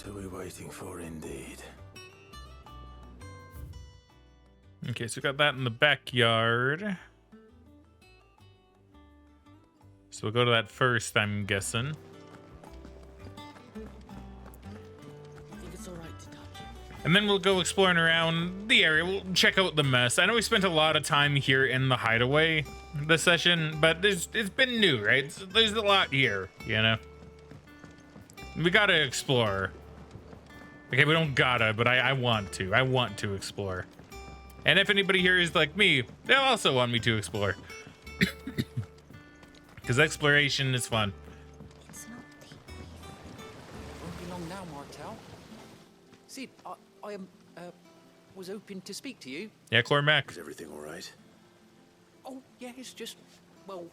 What are we waiting for, indeed? Okay, so we got that in the backyard. So we'll go to that first, I'm guessing. And then we'll go exploring around the area. We'll check out the mess. I know we spent a lot of time here in the hideaway this session, but it's been new, right? There's a lot here, you know? We gotta explore. Okay, we don't gotta, but I want to. I want to explore. And if anybody here is like me, they'll also want me to explore. Because exploration is fun. It's not deep. Won't be long now, Martel. Sid, I was hoping to speak to you. Yeah, Cormac. Is everything all right? Oh, yeah, it's just, well,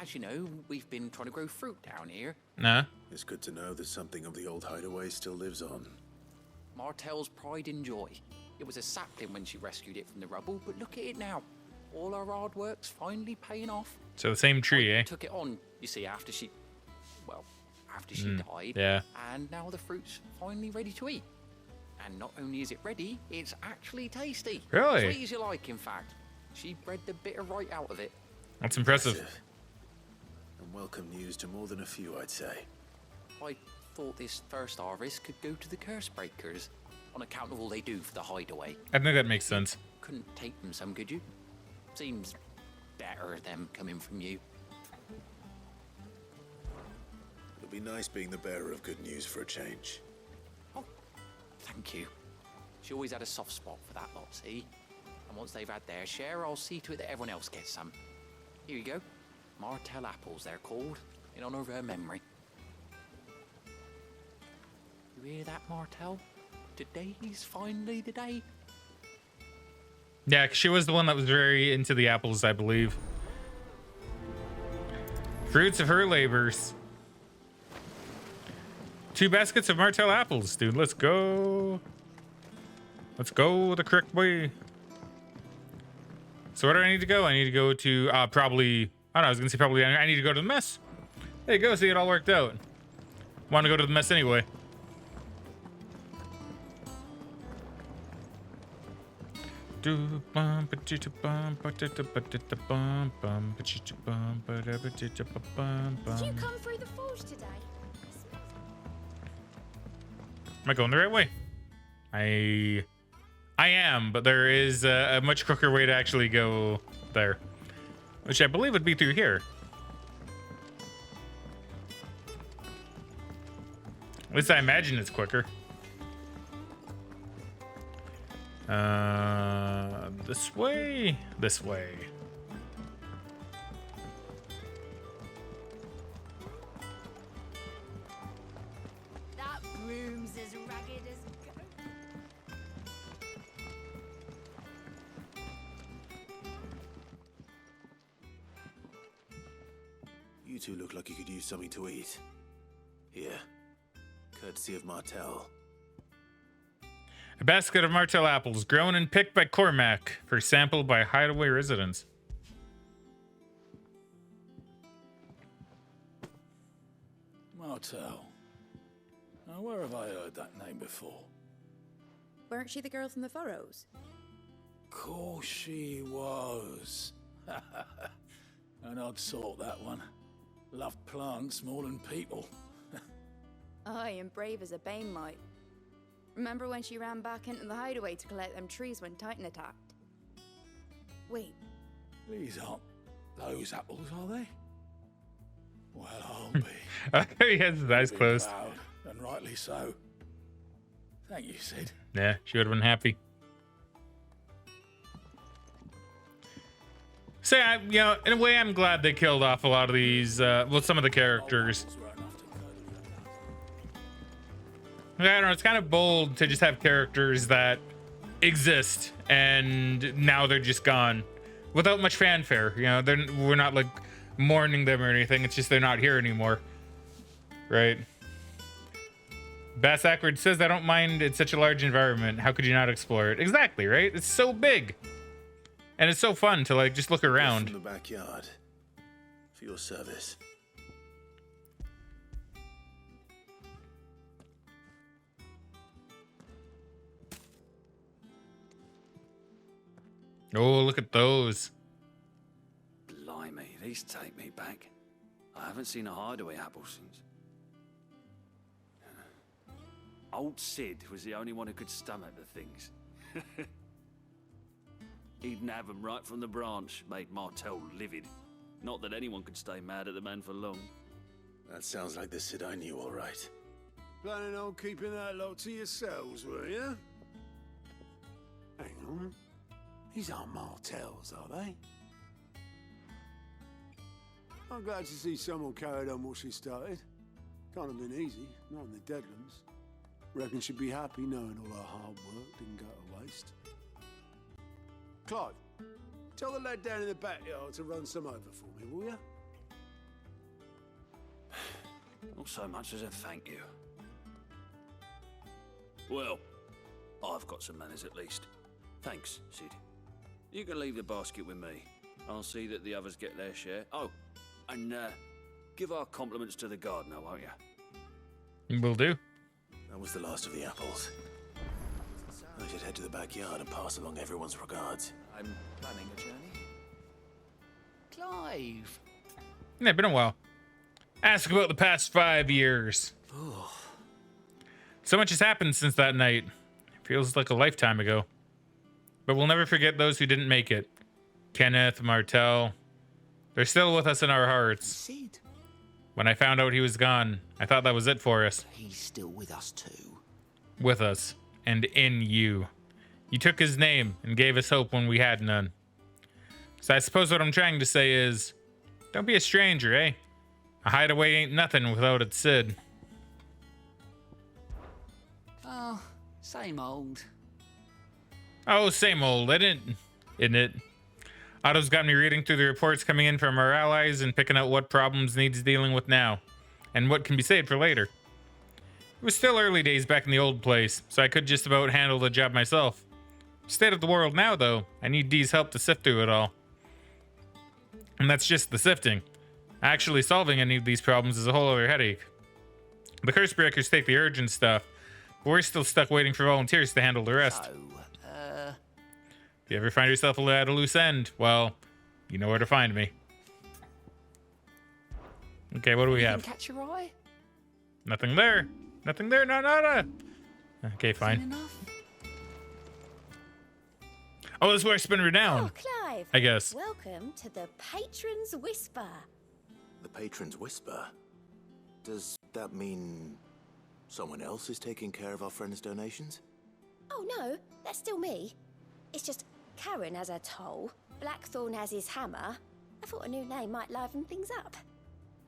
as you know, we've been trying to grow fruit down here. Nah. It's good to know that something of the old hideaway still lives on. Martel's pride and joy. It was a sapling when she rescued it from the rubble, but look at it now. All our hard work's finally paying off. So the same tree, eh? Took it on, you see, after she died. Yeah. And now the fruit's finally ready to eat. And not only is it ready, it's actually tasty. Really? Sweet as you like, in fact. She bred the bitter right out of it. That's impressive. And welcome news to more than a few, I'd say. I thought this first harvest could go to the curse breakers, on account of all they do for the hideaway. I think that makes sense. Couldn't take them some, could you? Seems better them coming from you. It'll be nice being the bearer of good news for a change. Oh, thank you. She always had a soft spot for that lot, see? And once they've had their share, I'll see to it that everyone else gets some. Here you go. Martel apples, they're called, in honor of her memory. You hear that, Martel? Today's finally the day. Yeah, 'cause she was the one that was very into the apples, I believe. Fruits of her labors. 2 baskets of Martel apples, dude. Let's go. Let's go the correct way. So where do I need to go? I need to go to probably. I don't know. I was gonna say probably. I need to go to the mess. There you go. See, it all worked out. Want to go to the mess anyway. Did you come through the forge today? Am I going the right way? I am, but there is a much quicker way to actually go there, which I believe would be through here. At least I imagine it's quicker. This way? This way. That broom's as ragged as go. You two look like you could use something to eat. Here. Courtesy of Martel. A basket of Martel apples grown and picked by Cormac for sample by hideaway residents. Martel. Now, where have I heard that name before? Weren't she the girl from the furrows? Course she was. An odd sort, that one. Loved plants more than people. Aye, and brave as a bane might. Remember when she ran back into the hideaway to collect them trees when Titan attacked? Wait, These aren't those apples, are they? Well, I'll be. He has his eyes Be closed. proud, and rightly so. Thank you, Sid. Yeah, she would have been happy. So, you know, in a way, I'm glad they killed off a lot of these, well, some of the characters. Apples were enough to curdle your blood. I don't know, it's kind of bold to just have characters that exist and now they're just gone without much fanfare. You know, we're not like mourning them or anything. It's just they're not here anymore. Right? Bass Ackward says, I don't mind. It's such a large environment. How could you not explore it? Exactly, right? It's so big. And it's so fun to like just look around. From the backyard. For your service. Oh, look at those. Blimey, these take me back. I haven't seen a hideaway apple since. Old Sid was the only one who could stomach the things. He'd nab 'em right from the branch, made Martell livid. Not that anyone could stay mad at the man for long. That sounds like the Sid I knew, all right. Planning on keeping that lot to yourselves, were you? Hang on. These aren't Martells, are they? I'm glad to see someone carried on what she started. Can't have been easy, not in the Deadlands. Reckon she'd be happy knowing all her hard work didn't go to waste. Clive, tell the lad down in the backyard to run some over for me, will you? Not so much as a thank you. Well, I've got some manners at least. Thanks, Sid. You can leave the basket with me. I'll see that the others get their share. Oh, and give our compliments to the gardener, won't you? Will do. That was the last of the apples. I should head to the backyard and pass along everyone's regards. I'm planning a journey. Clive! Yeah, been a while. Ask about the past 5 years. So much has happened since that night. Feels like a lifetime ago. But we'll never forget those who didn't make it. Kenneth, Martell. They're still with us in our hearts. Sid, When I found out he was gone, I thought that was it for us. he's still with us too. With us. And in you. You took his name and gave us hope when we had none. So I suppose what I'm trying to say is, don't be a stranger, eh? A hideaway ain't nothing without its Sid. Oh, same old. Oh, same old, isn't it? Otto's got me reading through the reports coming in from our allies and picking out what problems needs dealing with now, and what can be saved for later. It was still early days back in the old place, so I could just about handle the job myself. State of the world now, though, I need Dee's help to sift through it all. And that's just the sifting. Actually solving any of these problems is a whole other headache. The curse breakers take the urgent stuff, but we're still stuck waiting for volunteers to handle the rest. So, If you ever find yourself at a loose end, well, you know where to find me. Okay, what do we didn't have? catch your eye? Nothing there. Nothing there, no, nada. Okay, Seen fine. enough? Oh, this is where I spin her down, Oh, Clive. I guess. Welcome to the Patron's Whisper. The patron's whisper. Does that mean someone else is taking care of our friend's donations? Oh, no, that's still me. It's just Karen has her toll, Blackthorn has his hammer. I thought a new name might liven things up.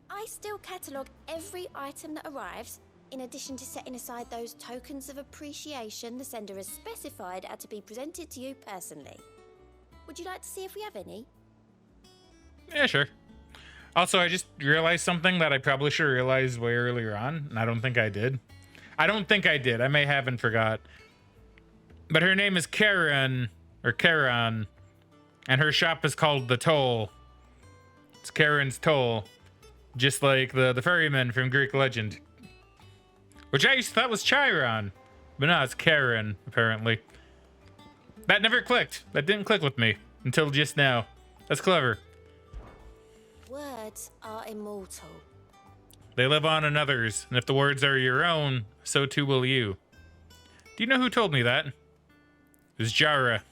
I still catalogue every item that arrives, in addition to setting aside those tokens of appreciation the sender has specified are to be presented to you personally. Would you like to see if we have any? Yeah, sure. Also, I just realized something that I probably should have realized way earlier on, and I don't think I did. I may have and forgot. But her name is Karen, or Charon, and her shop is called The Toll. It's Karen's Toll. Just like the ferryman from Greek legend. Which I used to thought was Chiron. But no, it's Karen, apparently. That never clicked. That didn't click with me until just now. That's clever. Words are immortal. They live on in others, and if the words are your own, so too will you. Do you know who told me that? It was Jara.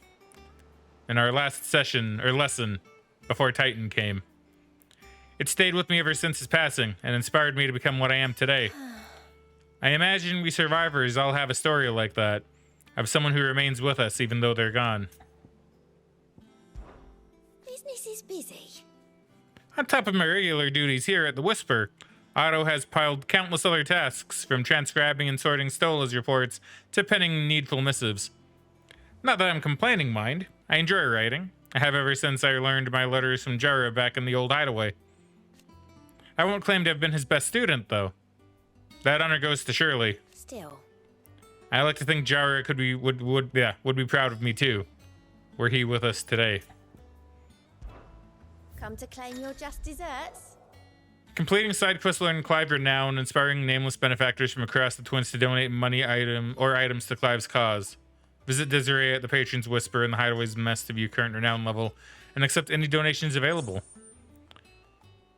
In our last session, or lesson, before Titan came. It stayed with me ever since his passing, and inspired me to become what I am today. I imagine we survivors all have a story like that, of someone who remains with us even though they're gone. Business is busy. On top of my regular duties here at the Whisper, Otto has piled countless other tasks, from transcribing and sorting Stola's reports to penning needful missives. Not that I'm complaining, mind. I enjoy writing. I have ever since I learned my letters from Jara back in the old hideaway. I won't claim to have been his best student, though. That honor goes to Shirley. Still. I like to think Jara would be proud of me too, were he with us today. Come to claim your just desserts? Completing side quests learn Clive renown, inspiring nameless benefactors from across the twins to donate money items to Clive's cause. Visit Desiree at the Patron's Whisper in the Hideaway's mess to view current renown level and accept any donations available.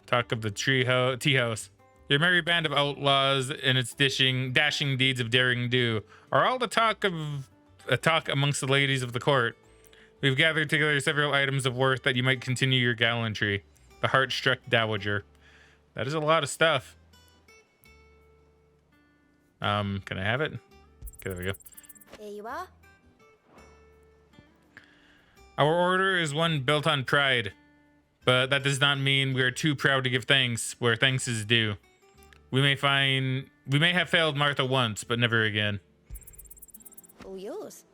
Talk of the tea house. Your merry band of outlaws and its dashing deeds of daring do are all the talk amongst the ladies of the court. We've gathered together several items of worth that you might continue your gallantry. The heart-struck dowager. That is a lot of stuff. Can I have it? Okay, there we go. Here you are. Our order is one built on pride, but that does not mean we are too proud to give thanks where thanks is due. We may have failed Martha once, but never again. All yours.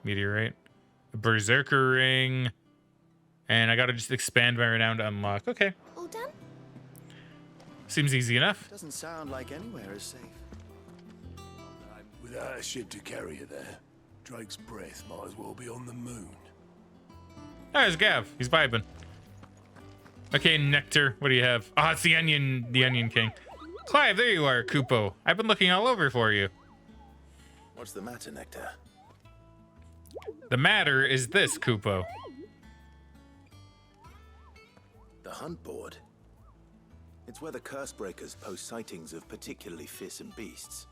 Meteorite. A berserker ring. And I gotta just expand my renown to unlock. Okay. All done? Seems easy enough. Doesn't sound like anywhere is safe. Without a ship to carry you there, Drake's breath might as well be on the moon. Oh, there's Gav. He's vibing. Okay, Nectar, what do you have? Ah, it's the Onion King. Clive, there you are, Kupo. I've been looking all over for you. What's the matter, Nectar? The matter is this, Kupo. The hunt board. It's where the curse breakers post sightings of particularly fearsome beasts.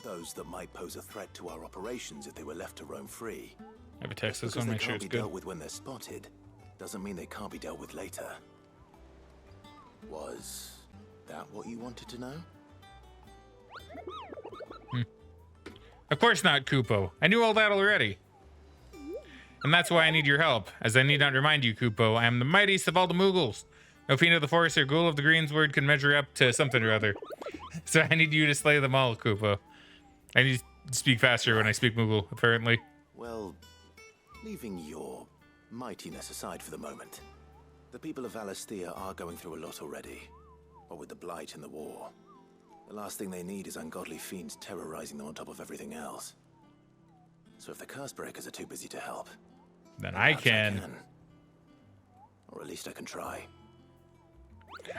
Those that might pose a threat to our operations if they were left to roam free. I have a text this Because one, they make sure can't it's be good. dealt with when they're spotted, doesn't mean they can't be dealt with later. Was that what you wanted to know? Of course not, Kupo. I knew all that already. And that's why I need your help. As I need not remind you, Kupo, I am the mightiest of all the Moogles. No fiend of the forest or ghoul of the greensward can measure up to something or other. So I need you to slay them all, Kupo. I need to speak faster when I speak Moogle, apparently. Well, leaving your mightiness aside for the moment, the people of Valisthea are going through a lot already. What with the Blight and the war. The last thing they need is ungodly fiends terrorizing them on top of everything else. So if the curse breakers are too busy to help, Then perhaps I can. Or at least I can try.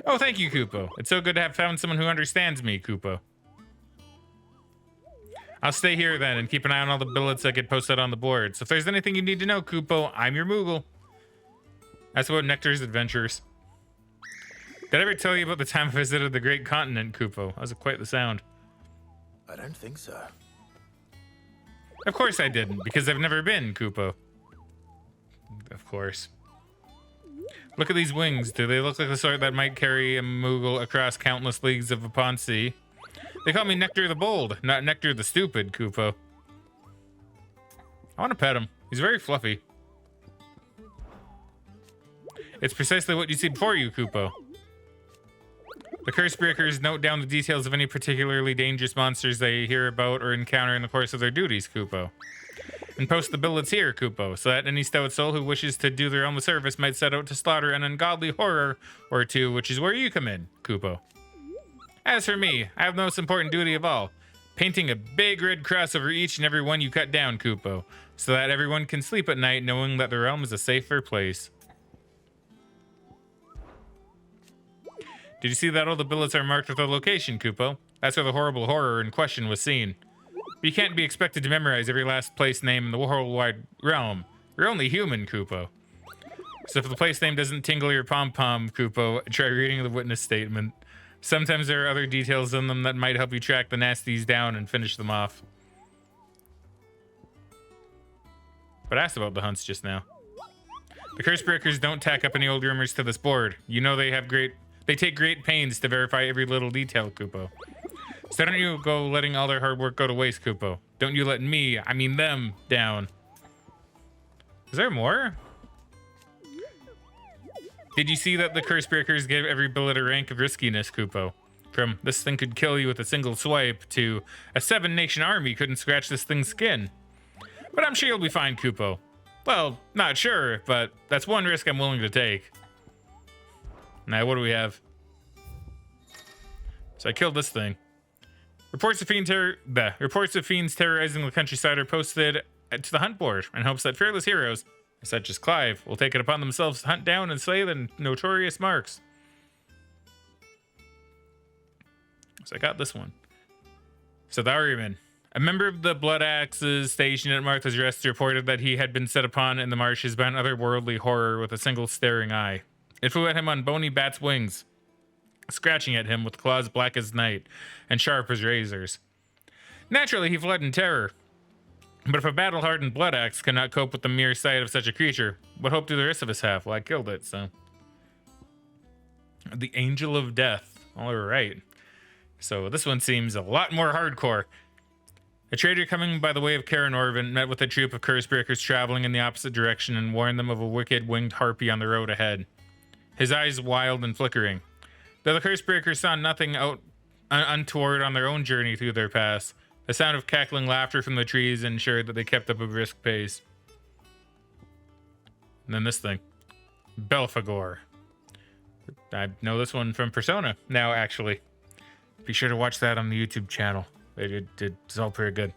Oh, thank you, Kupo. It's so good to have found someone who understands me, Kupo. I'll stay here then and keep an eye on all the billets that get posted on the board. So if there's anything you need to know, Kupo, I'm your Moogle. That's about Nectar's adventures. Did I ever tell you about the time I visited the Great Continent, Kupo? That was quite the sound. I don't think so. Of course I didn't, because I've never been, Kupo. Of course. Look at these wings. Do they look like the sort that might carry a Moogle across countless leagues of upon sea? They call me Nectar the Bold, not Nectar the Stupid, Kupo. I want to pet him. He's very fluffy. It's precisely what you see before you, Kupo. The curse breakers note down the details of any particularly dangerous monsters they hear about or encounter in the course of their duties, Kupo. And post the billets here, Kupo, so that any stout soul who wishes to do their own service might set out to slaughter an ungodly horror or two, which is where you come in, Kupo. As for me, I have the most important duty of all, painting a big red cross over each and every one you cut down, Kupo, so that everyone can sleep at night knowing that the realm is a safer place. Did you see that all the billets are marked with a location, Kupo? That's where the horrible horror in question was seen. But you can't be expected to memorize every last place name in the whole wide realm. You're only human, Kupo. So if the place name doesn't tingle your pom-pom, Kupo, try reading the witness statement. Sometimes there are other details in them that might help you track the nasties down and finish them off. But I asked about the hunts just now. The curse breakers don't tack up any old rumors to this board. You know they take great pains to verify every little detail, Kupo. So don't you go letting all their hard work go to waste, Kupo. Don't you let me, I mean them, down. Is there more? Did you see that the curse breakers gave every billet a rank of riskiness, Kupo? From this thing could kill you with a single swipe to a 7-nation army couldn't scratch this thing's skin. But I'm sure you'll be fine, Kupo. Well, not sure, but that's one risk I'm willing to take. Now, what do we have? So I killed this thing. Reports of fiends terrorizing the countryside are posted to the hunt board in hopes that fearless heroes, such as Clive, will take it upon themselves to hunt down and slay the notorious marks. So I got this one. So the Ahriman. A member of the Blood Axes stationed at Martha's Rest reported that he had been set upon in the marshes by an otherworldly horror with a single staring eye. It flew at him on bony bat's wings, scratching at him with claws black as night and sharp as razors. Naturally, he fled in terror. But if a battle-hardened blood axe cannot cope with the mere sight of such a creature, what hope do the rest of us have? Well, I killed it, so. The Angel of Death. All right. So this one seems a lot more hardcore. A trader coming by the way of Karen Orvin met with a troop of cursebreakers traveling in the opposite direction and warned them of a wicked winged harpy on the road ahead. His eyes wild and flickering. Though the cursebreakers saw nothing untoward on their own journey through their pass, the sound of cackling laughter from the trees ensured that they kept up a brisk pace. And then this thing. Belphegor. I know this one from Persona now, actually. Be sure to watch that on the YouTube channel. It's all pretty good.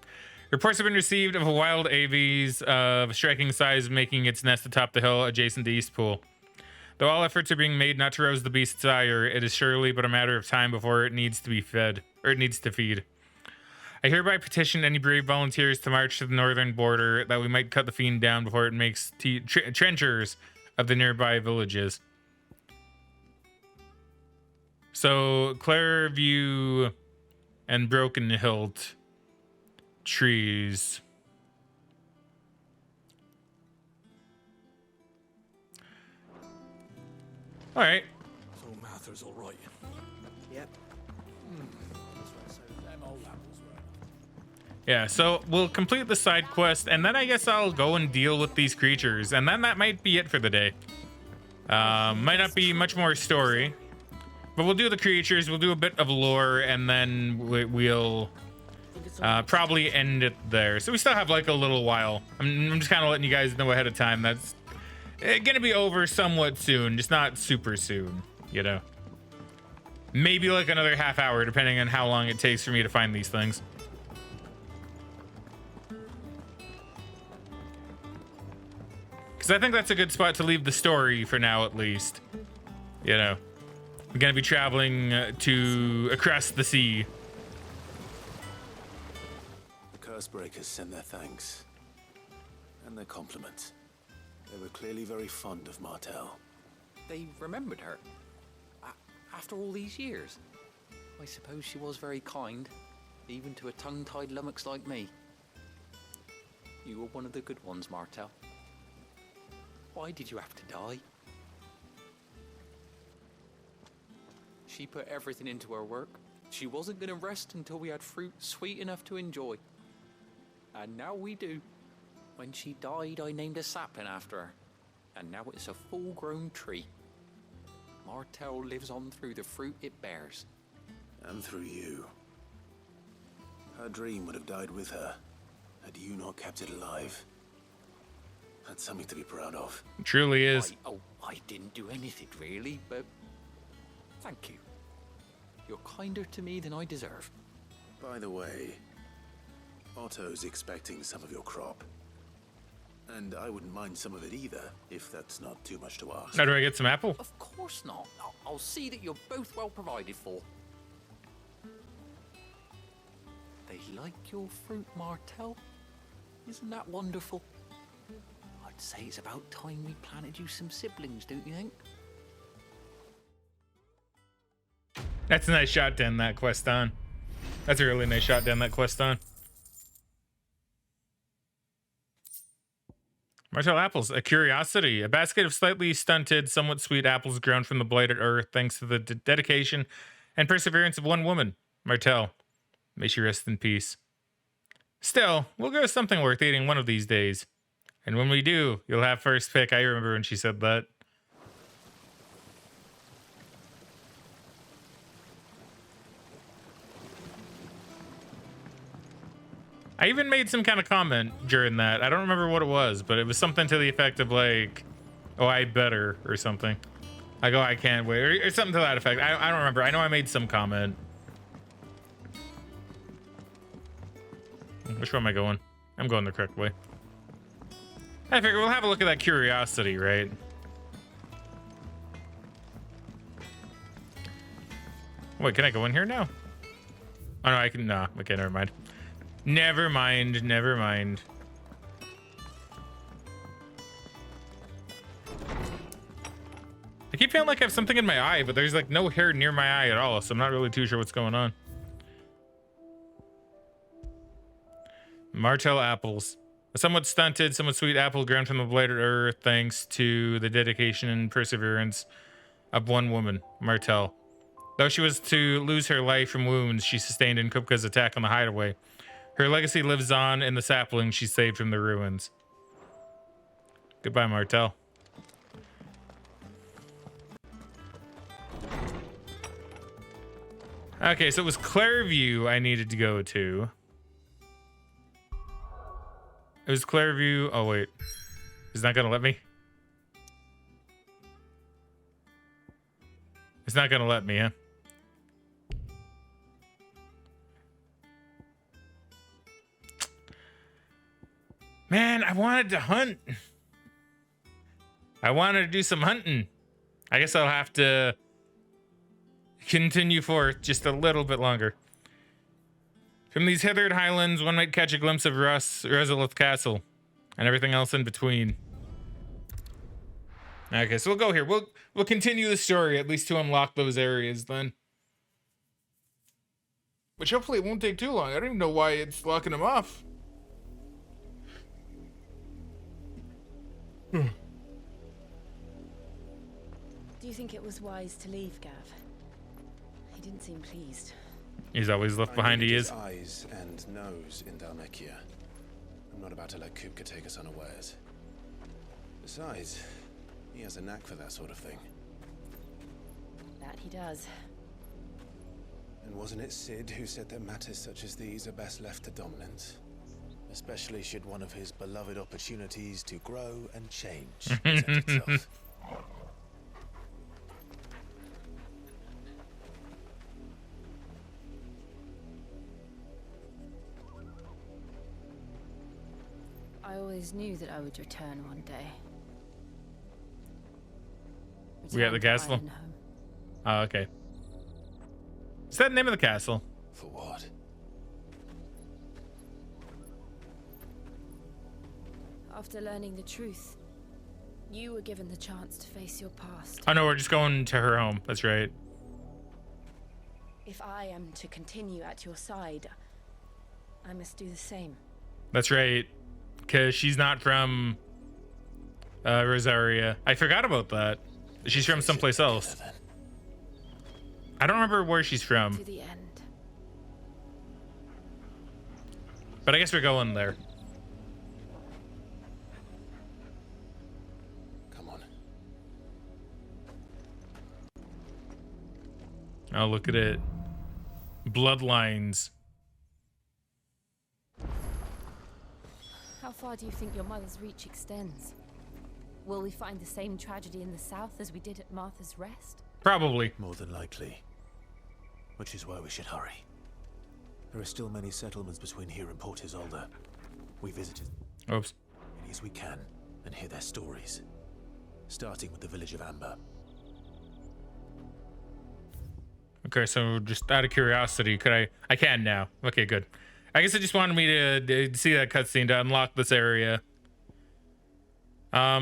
Reports have been received of a wild aves of striking size making its nest atop the hill adjacent to Eastpool. Though all efforts are being made not to rouse the beast's ire, it is surely but a matter of time before it needs to be fed, or it needs to feed. I hereby petition any brave volunteers to march to the northern border that we might cut the fiend down before it makes trenchers of the nearby villages. So, Clareview and Broken Hilt trees. All right. So Martha's all right. Yep. Yeah, so we'll complete the side quest, and then I guess I'll go and deal with these creatures, and then that might be it for the day. Might not be much more story, but we'll do the creatures, we'll do a bit of lore, and then we'll probably end it there. So we still have like a little while. I'm just kind of letting you guys know ahead of time that's gonna be over somewhat soon, just not super soon, you know. Maybe like another half hour, depending on how long it takes for me to find these things. Because I think that's a good spot to leave the story for now, at least. You know, we're gonna be traveling across the sea. The Cursebreakers send their thanks and their compliments. They were clearly very fond of Martel. They remembered her. After all these years. I suppose she was very kind, even to a tongue-tied lummox like me. You were one of the good ones, Martel. Why did you have to die? She put everything into her work. She wasn't going to rest until we had fruit sweet enough to enjoy. And now we do. When she died, I named a sapling after her. And now it's a full-grown tree. Martel lives on through the fruit it bears. And through you. Her dream would have died with her, had you not kept it alive. That's something to be proud of. It truly is. I didn't do anything really, but thank you. You're kinder to me than I deserve. By the way, Otto's expecting some of your crop. And I wouldn't mind some of it either, if that's not too much to ask. How do I get some apple? Of course not. I'll see that you're both well provided for. They like your fruit, Martel. Isn't that wonderful? I'd say it's about time we planted you some siblings, don't you think? That's a nice shot to end that quest on. That's a really nice shot to end that quest on. Martel apples, a curiosity. A basket of slightly stunted, somewhat sweet apples grown from the blighted earth thanks to the dedication and perseverance of one woman, Martel. May she rest in peace. Still, we'll grow something worth eating one of these days. And when we do, you'll have first pick. I remember when she said that. I even made some kind of comment during that. I don't remember what it was, but it was something to the effect of like, oh, I better, or something. I go, I can't wait, or something to that effect. I don't remember. I know I made some comment. Which way am I going? I'm going the correct way. I figure we'll have a look at that curiosity, right? Wait, can I go in here now? Oh no, I can. No, okay, never mind. Never mind, never mind. I keep feeling like I have something in my eye, but there's like no hair near my eye at all, so I'm not really too sure what's going on. Martell apples. A somewhat stunted, somewhat sweet apple grown from the blighted earth thanks to the dedication and perseverance of one woman, Martell. Though she was to lose her life from wounds she sustained in Kupka's attack on the hideaway, her legacy lives on in the sapling she saved from the ruins. Goodbye, Martell. Okay, so it was Clairview I needed to go to. It was Clairview. Oh, wait. It's not going to let me? It's not going to let me, huh? Man, I wanted to hunt. I wanted to do some hunting. I guess I'll have to continue forth just a little bit longer. From these hithered highlands, one might catch a glimpse of Resolith Castle and everything else in between. Okay, so we'll go here. We'll continue the story, at least to unlock those areas then. Which hopefully it won't take too long. I don't even know why it's locking them off. Do you think it was wise to leave, Gav? He didn't seem pleased. He's always left behind, he is. Eyes and nose in Dalmekia. I'm not about to let Kupka take us unawares. Besides, he has a knack for that sort of thing. That he does. And wasn't it Sid who said that matters such as these are best left to dominance? Especially should one of his beloved opportunities to grow and change present itself. I always knew that I would return one day. We at the castle? Oh, okay. Is that the name of the castle? For what? After learning the truth, you were given the chance to face your past. Oh no, we're just going to her home. That's right. If I am to continue at your side, I must do the same. That's right. Because she's not from Rosaria. I forgot about that. She's from someplace else. I don't remember where she's from. To the end. But I guess we're going there. Come on. Oh, look at it. Bloodlines. How far do you think your mother's reach extends? Will we find the same tragedy in the south as we did at Martha's Rest? Probably. More than likely. Which is why we should hurry. There are still many settlements between here and Port Isolde. We visited Oops. many as we can and hear their stories. Starting with the village of Amber. Okay, so just out of curiosity, could I can now. Okay, good. I guess it just wanted me to see that cutscene to unlock this area. So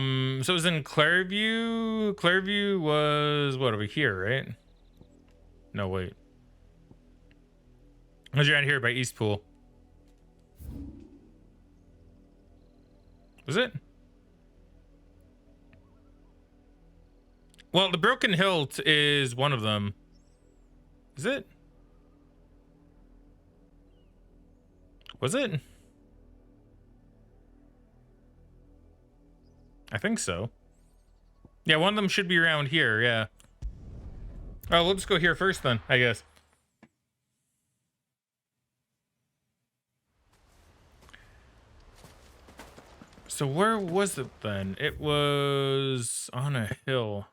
it was in Clairview. Clairview was what, over here, right? No, wait. It was around here by Eastpool. Was it? Well, the Broken Hilt is one of them. Is it? Was it? I think so. Yeah, one of them should be around here, yeah. Oh, we'll just go here first then, I guess. So where was it then? It was on a hill.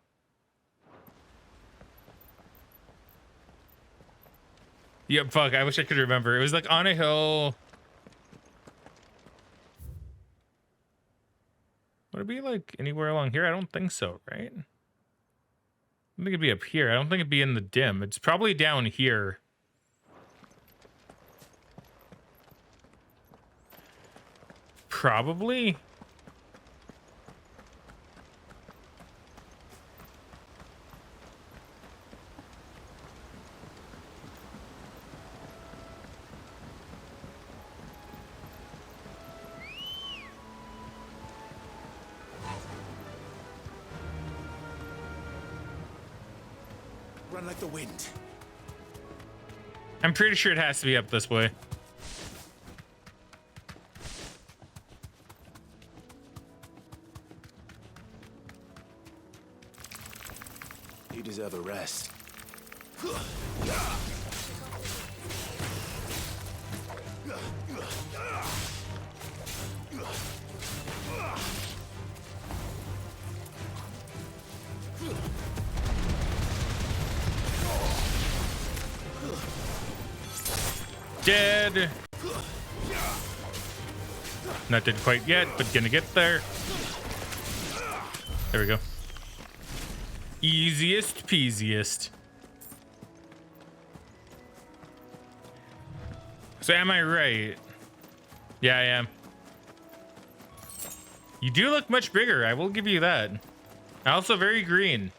Yep, fuck, I wish I could remember. It was like on a hill. Would it be like anywhere along here? I don't think so, right? I think it'd be up here. I don't think it'd be in the dim. It's probably down here. Probably. Run like the wind. I'm pretty sure it has to be up this way. You deserve a rest. Dead. Not dead quite yet, but gonna get there. There we go. Easiest peasiest. So am I right? Yeah, I am. You do look much bigger, I will give you that. Also very green.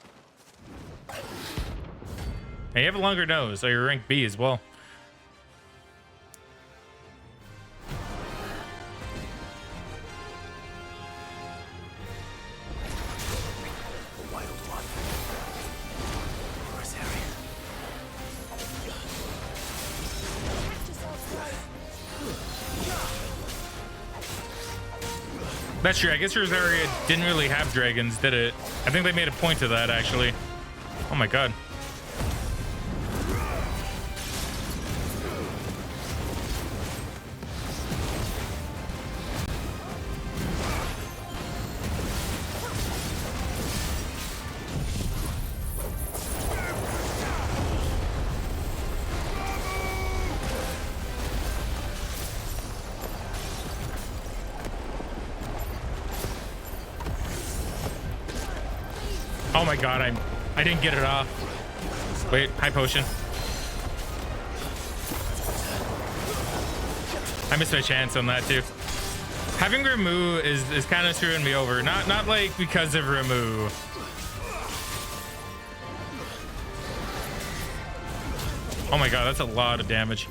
And you have a longer nose, so you're rank B as well. That's true. I guess Rosaria didn't really have dragons, did it? I think they made a point of that, actually. Oh my god. Oh my god, I didn't get it off. Wait, high potion. I missed my chance on that too. Having Ramu is kind of screwing me over. Not like because of Ramu. Oh my god, that's a lot of damage.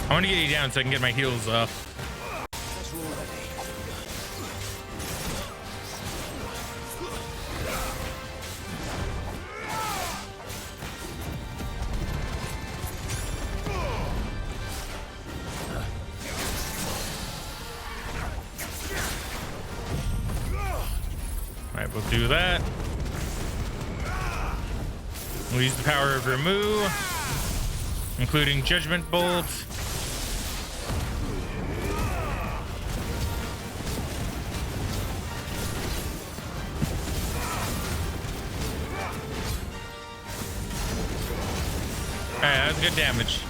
I want to get you down so I can get my heals up. Alright, we'll do that. We'll use the power of Ramu, including Judgment Bolt. Alright, that was good damage.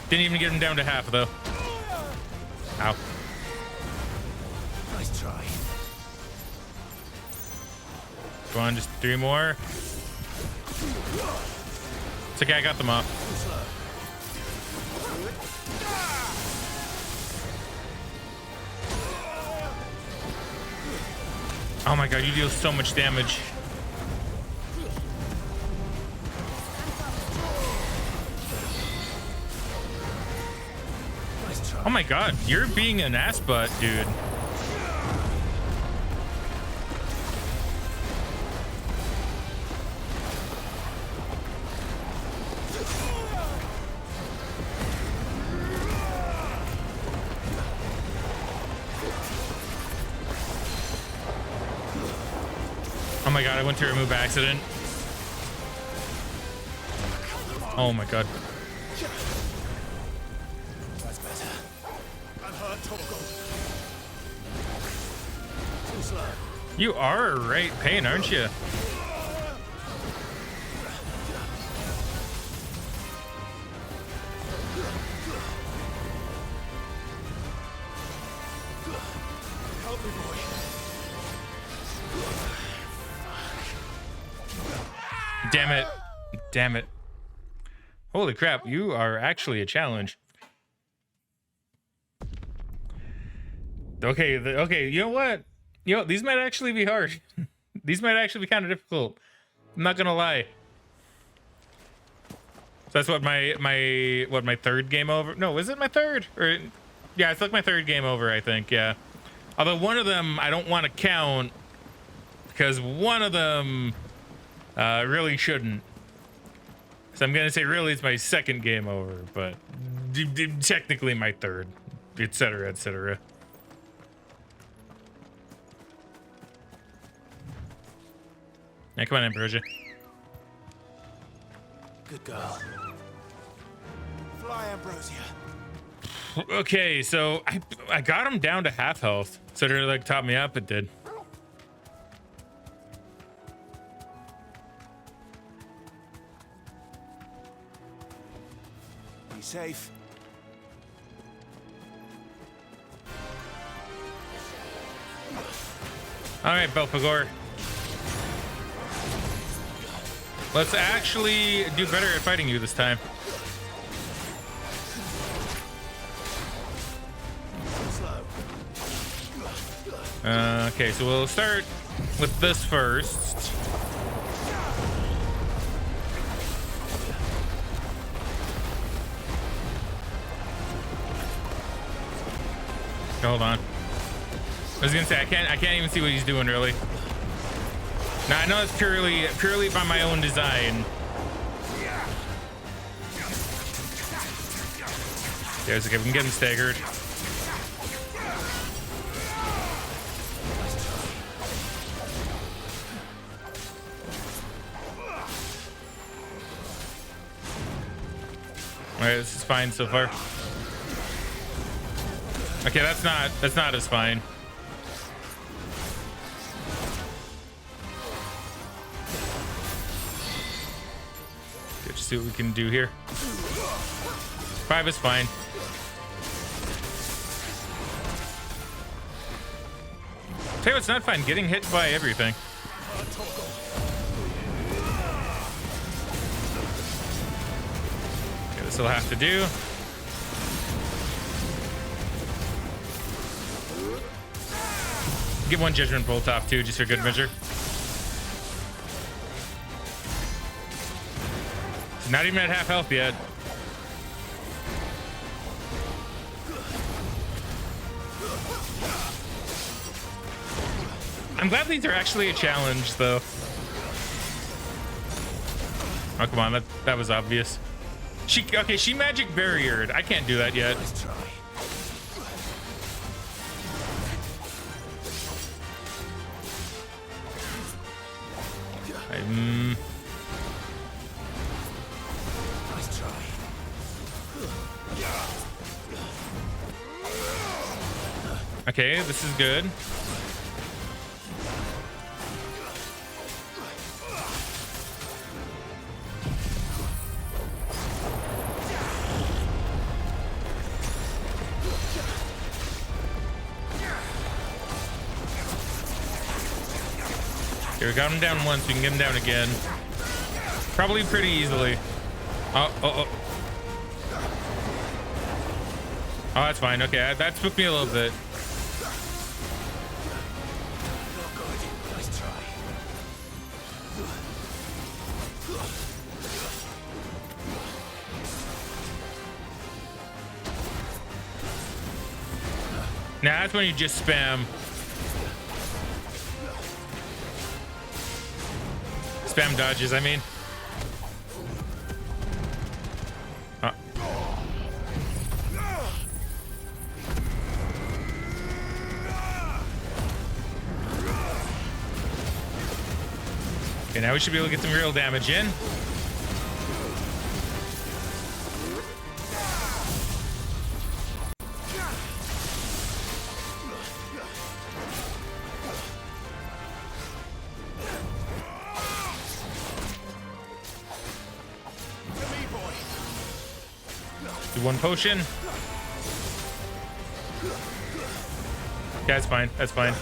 Didn't even get him down to half, though. Ow. Nice try. Go on, just 3 more. It's okay, I got them off. Oh my god, you deal so much damage. Oh my god, you're being an ass butt, dude. Oh my god, I went to remove accident. Oh my god. That's better. I'm hurt, Toggle. Too slow. You are a right pain, aren't you? Help me, boy. Damn it. Damn it. Holy crap, you are actually a challenge. Okay, okay, you know what? You know, these might actually be hard. These might actually be kind of difficult. I'm not gonna lie. So that's what my third game over? No, is it my third? Or yeah, it's like my third game over, I think. Yeah. Although one of them I don't want to count because one of them really shouldn't. So I'm gonna say really it's my second game over, but technically my third, etc., etc. Yeah, come on, Ambrosia. Good girl. Fly, Ambrosia. Okay, so I got him down to half health. So to like top me up, it did. Be safe. All right, Belphegor. Let's actually do better at fighting you this time. Okay, so we'll start with this first. Hold on. I was gonna say I can't even see what he's doing really. Now I know it's purely by my own design. There's okay, we can get him staggered. Alright, this is fine so far. Okay, that's not as fine. Okay, just see what we can do here. 5 is fine. Tell you what's not fine, getting hit by everything. Okay, this will have to do. Get one Judgment Bolt off too, just for good measure. Not even at half health yet. I'm glad these are actually a challenge, though. Oh, come on, that was obvious. She magic barriered. I can't do that yet. Okay, this is good. Here, we got him down once, we can get him down again. Probably pretty easily. Oh, that's fine. Okay, that spooked me a little bit. Now that's when you just spam. Spam dodges, I mean. Okay, now we should be able to get some real damage in. Do one potion. Yeah, that's fine. That's fine.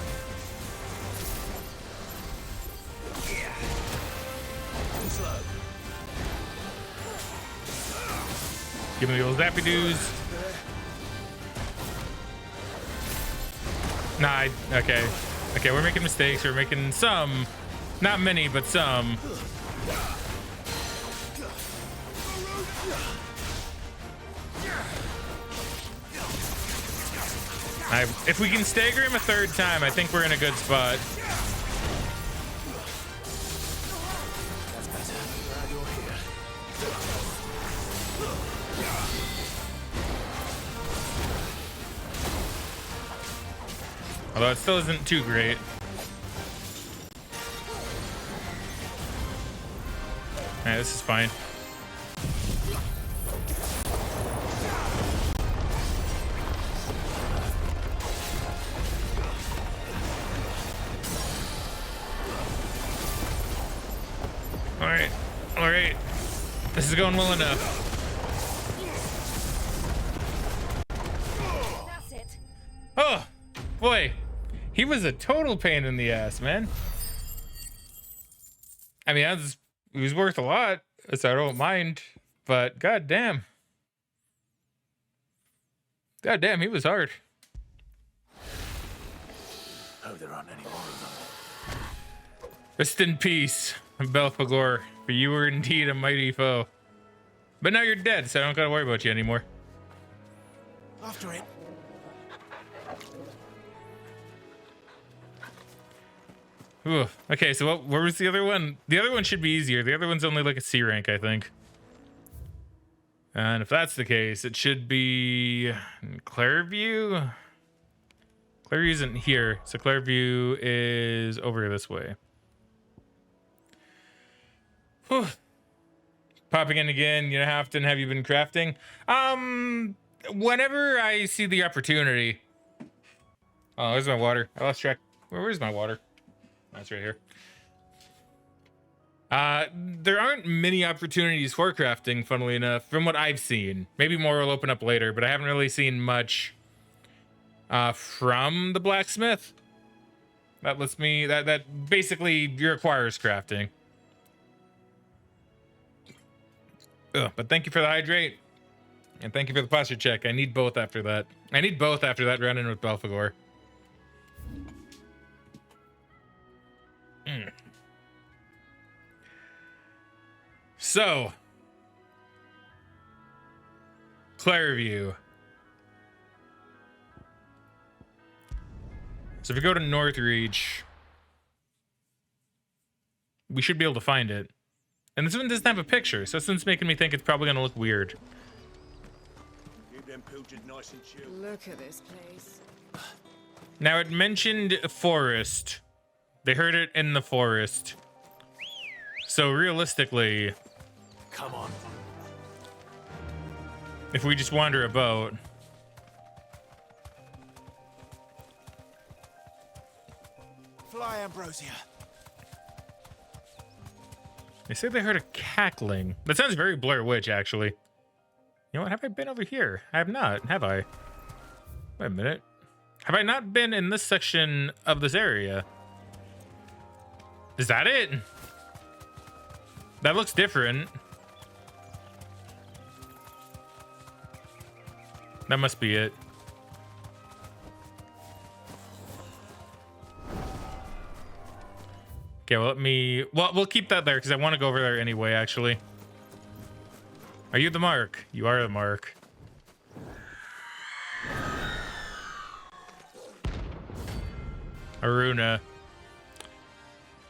Give me the old zappy doos. Nah, okay. Okay, we're making mistakes. We're making some, not many, but some. If we can stagger him a third time, I think we're in a good spot. Although it still isn't too great. Alright, this is fine. Alright, alright. This is going well enough. That's it. Oh, boy. He was a total pain in the ass, man. I mean, he was worth a lot, so I don't mind. But goddamn. Goddamn, he was hard. Oh, there aren't any more of them. Rest in peace, Belphegor, for you were indeed a mighty foe. But now you're dead, so I don't gotta worry about you anymore. After it. Ooh, okay, so where was the other one? The other one should be easier. The other one's only like a C rank, I think. And if that's the case, it should be Clairview. Clairview isn't here, so Clairview is over this way. Whew. Popping in again. You know, how often have you been crafting? Whenever I see the opportunity. Oh, there's my water. I lost track. Where's my water? That's right here. There aren't many opportunities for crafting, funnily enough, from what I've seen. Maybe more will open up later, but I haven't really seen much from the blacksmith. That lets me, that basically requires crafting. Ugh, but thank you for the hydrate. And thank you for the posture check. I need both after that. I need both after that run in with Belphegor. So, Clairview. So if we go to Northreach, we should be able to find it. And this one doesn't have a picture, so this one's making me think it's probably gonna look weird. Look at this place. Now it mentioned forest. They heard it in the forest. So realistically, Come on. if we just wander about, Fly, Ambrosia. they say they heard a cackling. That sounds very Blair Witch, actually. You know what? Have I been over here? I have not, have I? Wait a minute. Have I not been in this section of this area? Is that it? That looks different. That must be it. Okay, well, we'll keep that there because I want to go over there anyway, actually. Are you the mark? You are the mark. Aruna.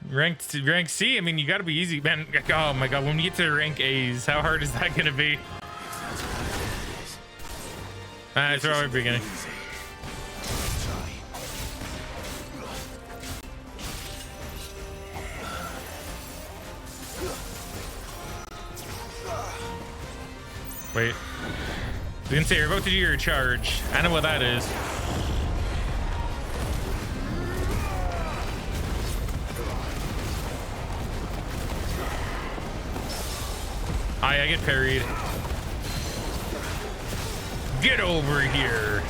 Rank C, I mean, you gotta be easy, man. Oh my god, when we get to rank A's, how hard is that gonna be? It's already beginning. Wait. You can say you're about to do your charge. I know what that is. Hi, I get parried. Get over here.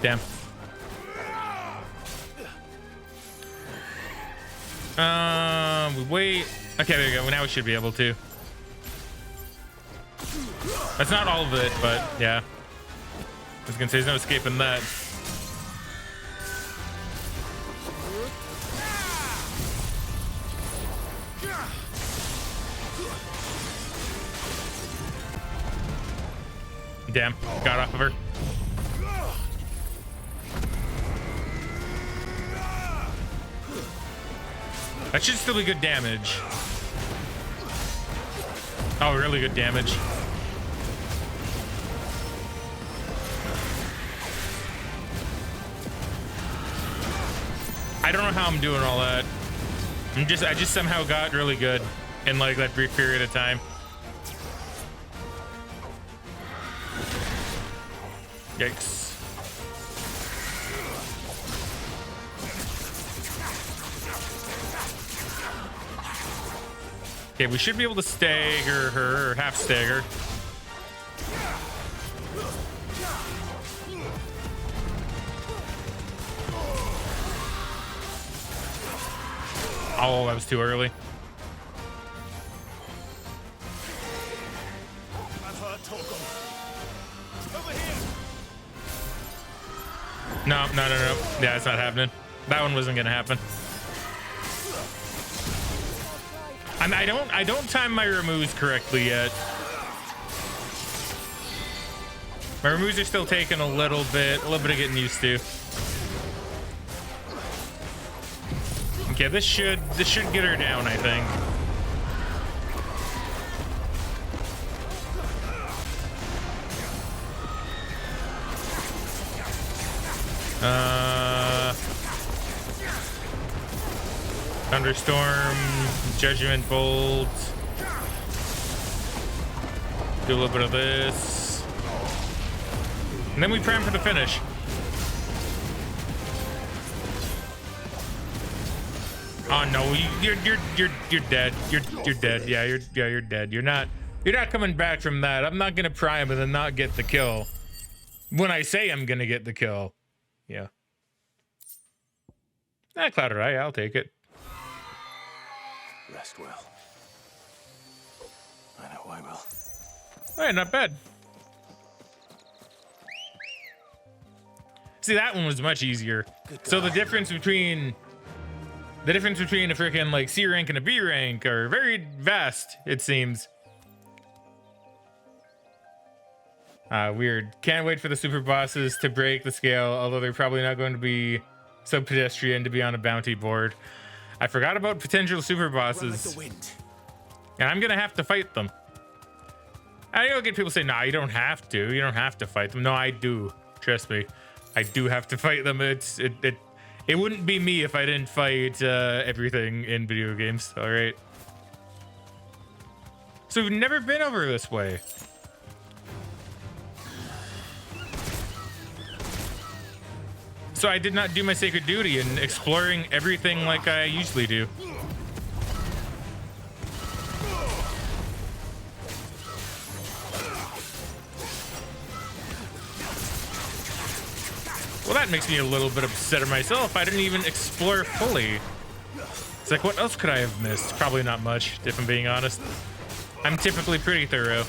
Damn. We wait. Okay, there you go. Now we should be able to. That's not all of it, but yeah. I was gonna say there's no escaping that. Damn, got off of her. That should still be good damage. Oh, really good damage. I don't know how I'm doing all that. I just somehow got really good in like that brief period of time. Yikes. Okay, we should be able to stagger her, or half stagger. Oh, that was too early. No. Yeah, it's not happening. That one wasn't gonna happen. I don't time my removes correctly yet. My removes are still taking a little bit of getting used to. Okay, this should get her down, I think. Thunderstorm, Judgment Bolt. Do a little bit of this. And then we prime for the finish. Oh no, you're dead. You're dead. Yeah, you're dead. You're not coming back from that. I'm not gonna prime and then not get the kill. When I say I'm gonna get the kill. Yeah. Cloud Eye, I'll take it. Rest well. I know I will. Hey, not bad. See, that one was much easier. So the difference between a freaking like C rank and a B rank are very vast, it seems. Weird. Can't wait for the super bosses to break the scale, although they're probably not going to be so pedestrian to be on a bounty board. I forgot about potential super bosses. And I'm gonna have to fight them. I know get people say, nah, you don't have to. You don't have to fight them. No, I do. Trust me. I do have to fight them. It wouldn't be me if I didn't fight everything in video games. All right. So we've never been over this way. So I did not do my sacred duty in exploring everything like I usually do. Well, that makes me a little bit upset at myself. I didn't even explore fully. It's like, what else could I have missed? Probably not much, if I'm being honest. I'm typically pretty thorough.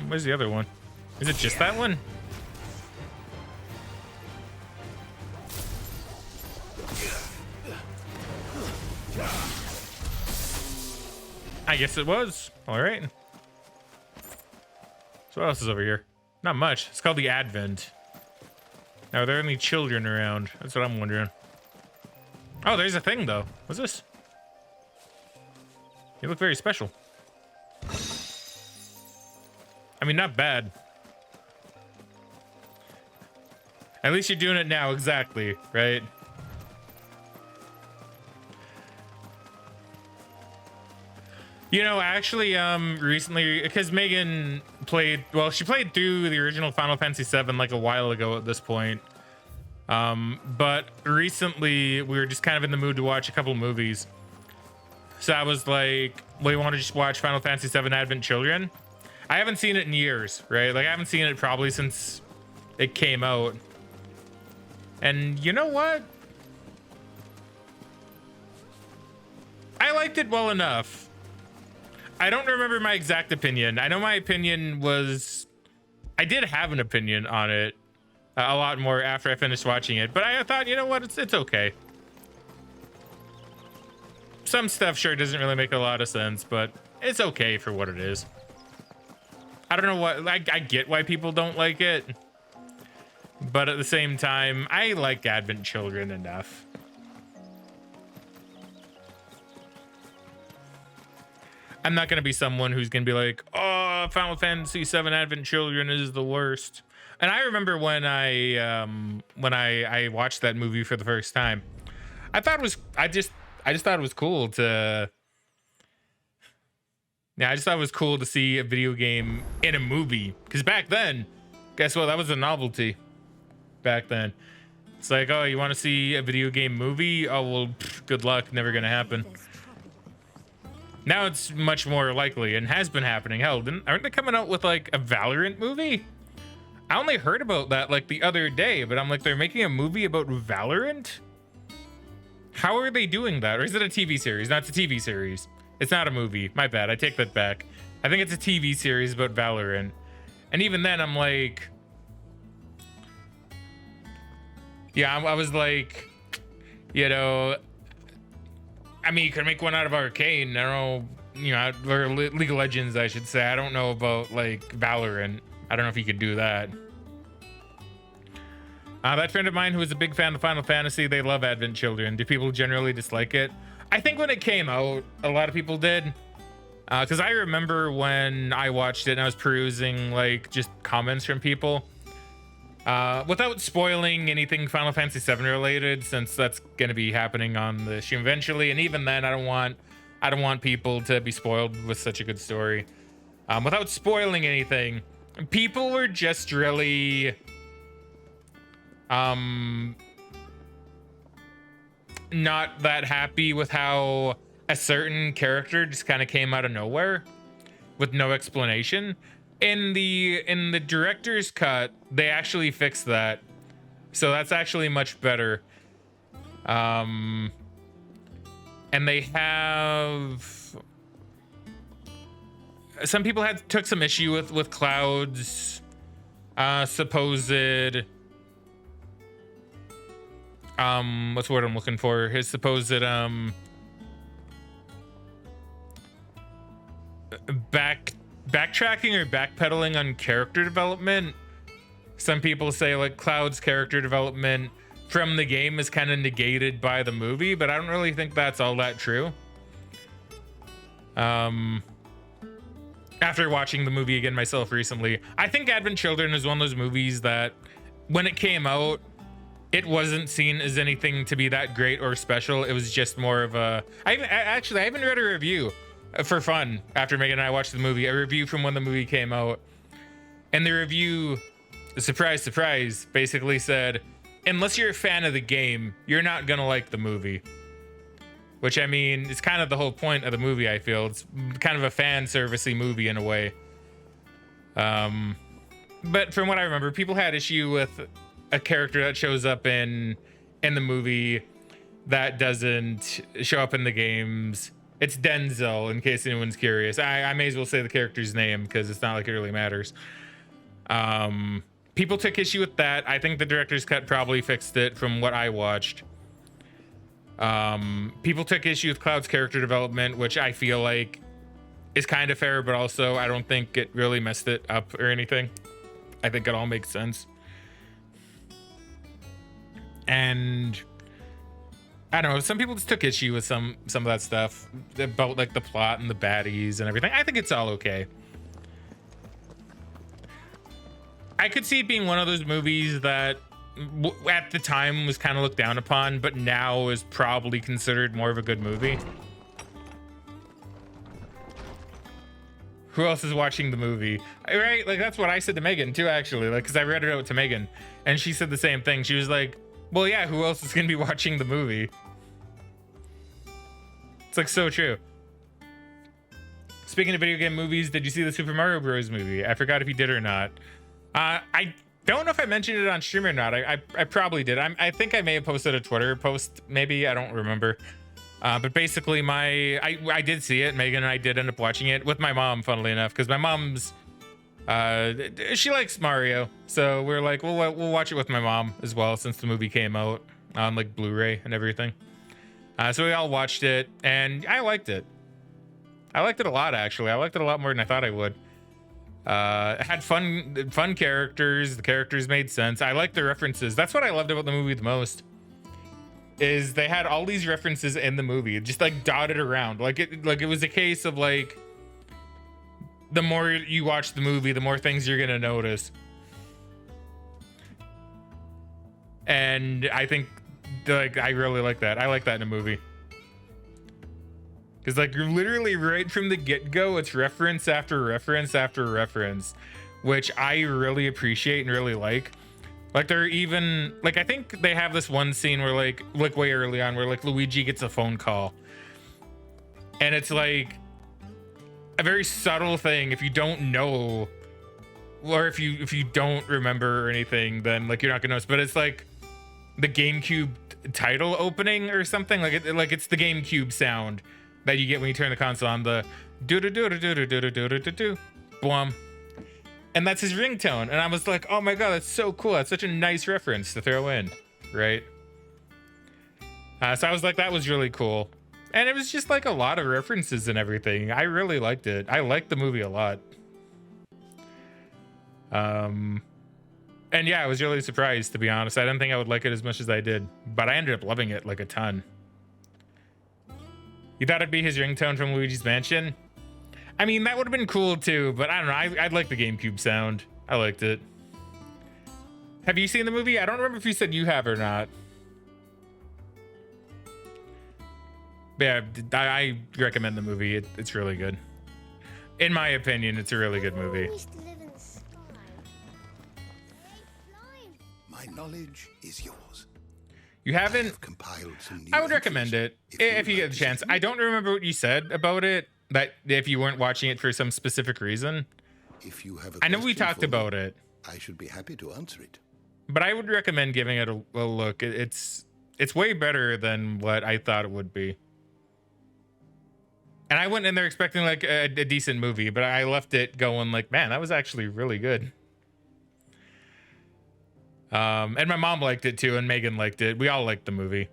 Where's the other one? Is it just that one? I guess it was. All right. So what else is over here? Not much. It's called the Advent. Now, are there any children around? That's what I'm wondering. Oh, there's a thing, though. What's this? You look very special. I mean, not bad. At least you're doing it now, exactly, right? You know, actually, recently, because Megan played, well, she played through the original Final Fantasy VII like a while ago at this point. But recently, we were just kind of in the mood to watch a couple movies. So I was like, well, you want to just watch Final Fantasy VII Advent Children? I haven't seen it in years, right? Like I haven't seen it probably since it came out. And you know what? I liked it well enough. I don't remember my exact opinion. I know my opinion was, I did have an opinion on it a lot more after I finished watching it, but I thought, you know what, it's okay. Some stuff sure doesn't really make a lot of sense, but it's okay for what it is. I don't know what, I get why people don't like it, but at the same time, I like Advent Children enough. I'm not gonna be someone who's gonna be like, oh, Final Fantasy VII Advent Children is the worst. And I remember when I watched that movie for the first time, I thought it was, I just thought it was cool to, yeah, I just thought it was cool to see a video game in a movie. Because back then, guess what? That was a novelty. Back then, it's like, oh, you want to see a video game movie? Oh well, good luck, never gonna happen. Now it's much more likely and has been happening. Hell, aren't they coming out with like a Valorant movie? I only heard about that like the other day, but I'm like, they're making a movie about Valorant? How are they doing that? Or is it a TV series? No, it's a TV series. It's not a movie. My bad. I take that back. I think it's a TV series about Valorant. And even then, I'm like, yeah, I was like, you know, I mean, you could make one out of Arcane. I don't know, you know, or League of Legends, I should say. I don't know about like Valorant. I don't know if you could do that. That friend of mine who was a big fan of Final Fantasy, they love Advent Children. Do people generally dislike it? I think when it came out, a lot of people did. Because I remember when I watched it and I was perusing like just comments from people. Without spoiling anything Final Fantasy VII related, since that's going to be happening on the stream eventually, and even then, I don't want people to be spoiled with such a good story. Without spoiling anything, people were just really, not that happy with how a certain character just kind of came out of nowhere with no explanation. In the director's cut, they actually fixed that, so that's actually much better. And they have, some people took some issue with Cloud's supposed what's the word I'm looking for? His supposed backtracking or backpedaling on character development. Some people say like Cloud's character development from the game is kind of negated by the movie, but I don't really think that's all that true. After watching the movie again myself recently, I think Advent Children is one of those movies that when it came out, it wasn't seen as anything to be that great or special. It was just more of a, I haven't read a review for fun after Megan and I watched the movie, a review from when the movie came out. And the review, surprise, surprise, basically said, unless you're a fan of the game, you're not gonna like the movie. Which, I mean, it's kind of the whole point of the movie, I feel. It's kind of a fan servicey movie in a way. But from what I remember, people had issue with a character that shows up in the movie that doesn't show up in the games. It's Denzel, in case anyone's curious. I may as well say the character's name because it's not like it really matters. People took issue with that. I think the director's cut probably fixed it from what I watched. People took issue with Cloud's character development, which I feel like is kind of fair, but also I don't think it really messed it up or anything. I think it all makes sense. And I don't know, some people just took issue with some of that stuff about like the plot and the baddies and everything. I think it's all okay. I could see it being one of those movies that at the time was kind of looked down upon, but now is probably considered more of a good movie. Who else is watching the movie? Right? Like, that's what I said to Megan too, actually, like, because I read it out to Megan and she said the same thing. She was like, well, yeah, who else is gonna be watching the movie? It's like so true. Speaking of video game movies, did you see the Super Mario Bros. Movie? I forgot if you did or not. I don't know if I mentioned it on stream or not. I probably did. I think I may have posted a Twitter post, maybe. I don't remember. But basically, I did see it. Megan and I did end up watching it with my mom, funnily enough, because my mom's she likes Mario, so we're like, we'll watch it with my mom as well, since the movie came out on like Blu-ray and everything. So we all watched it, and I liked it. I liked it a lot, actually. I liked it a lot more than I thought I would. It had fun characters. The characters made sense. I liked the references. That's what I loved about the movie the most. Is they had all these references in the movie, just like dotted around. Like it was a case of like, the more you watch the movie, the more things you're gonna notice. And I think, like, I really like that. I like that in a movie. Because, like, you're literally right from the get-go, it's reference after reference after reference, which I really appreciate and really like. Like, they're even, like, I think they have this one scene where, like way early on, where, like, Luigi gets a phone call. And it's, like, a very subtle thing. If you don't know, or if you don't remember or anything, then, like, you're not gonna notice. But it's, like, the GameCube title opening or something. Like, it's the GameCube sound that you get when you turn the console on, the do-do-do-do-do-do-do-do-do-do, blum. And that's his ringtone. And I was like, oh my god, that's so cool. That's such a nice reference to throw in, right? So I was like, that was really cool. And it was just like a lot of references and everything. I really liked it. I liked the movie a lot. And yeah, I was really surprised, to be honest. I didn't think I would like it as much as I did, but I ended up loving it like a ton. You thought it'd be his ringtone from Luigi's Mansion? I mean, that would have been cool too, but I don't know. I'd like the GameCube sound. I liked it. Have you seen the movie? I don't remember if you said you have or not. But yeah, I recommend the movie. It's really good. In my opinion, it's a really good movie. My knowledge is yours. You haven't? I would recommend it if you get the chance. I don't remember what you said about it, that if you weren't watching it for some specific reason. If you have a I know we talked about it. I should be happy to answer it. But I would recommend giving it a look. It's way better than what I thought it would be. And I went in there expecting like a decent movie, but I left it going like, man, that was actually really good. And my mom liked it too, and Megan liked it. We all liked the movie.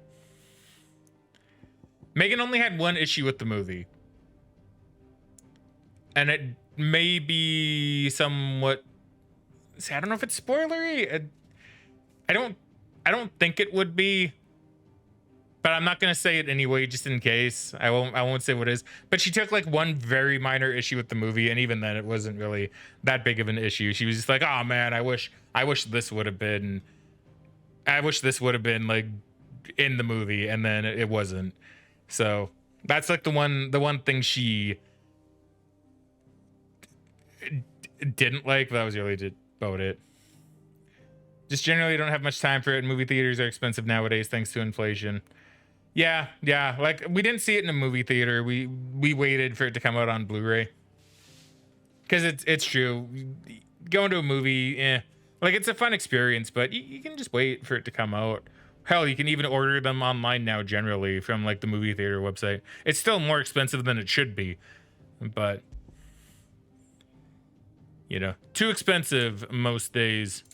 Megan only had one issue with the movie. And it may be somewhat, see, I don't know if it's spoilery. I don't think it would be, but I'm not gonna say it anyway, just in case. I won't say what it is. But she took like one very minor issue with the movie, and even then it wasn't really that big of an issue. She was just like, oh man, I wish this would have been like in the movie, and then it wasn't. So that's like the one thing she didn't like, but that was really about it. Just generally don't have much time for it, and movie theaters are expensive nowadays thanks to inflation. Yeah, like we didn't see it in a movie theater. We waited for it to come out on Blu-ray. Because it's true. Going to a movie, like it's a fun experience, but you can just wait for it to come out. Hell, you can even order them online now generally from like the movie theater website. It's still more expensive than it should be, but you know, too expensive most days.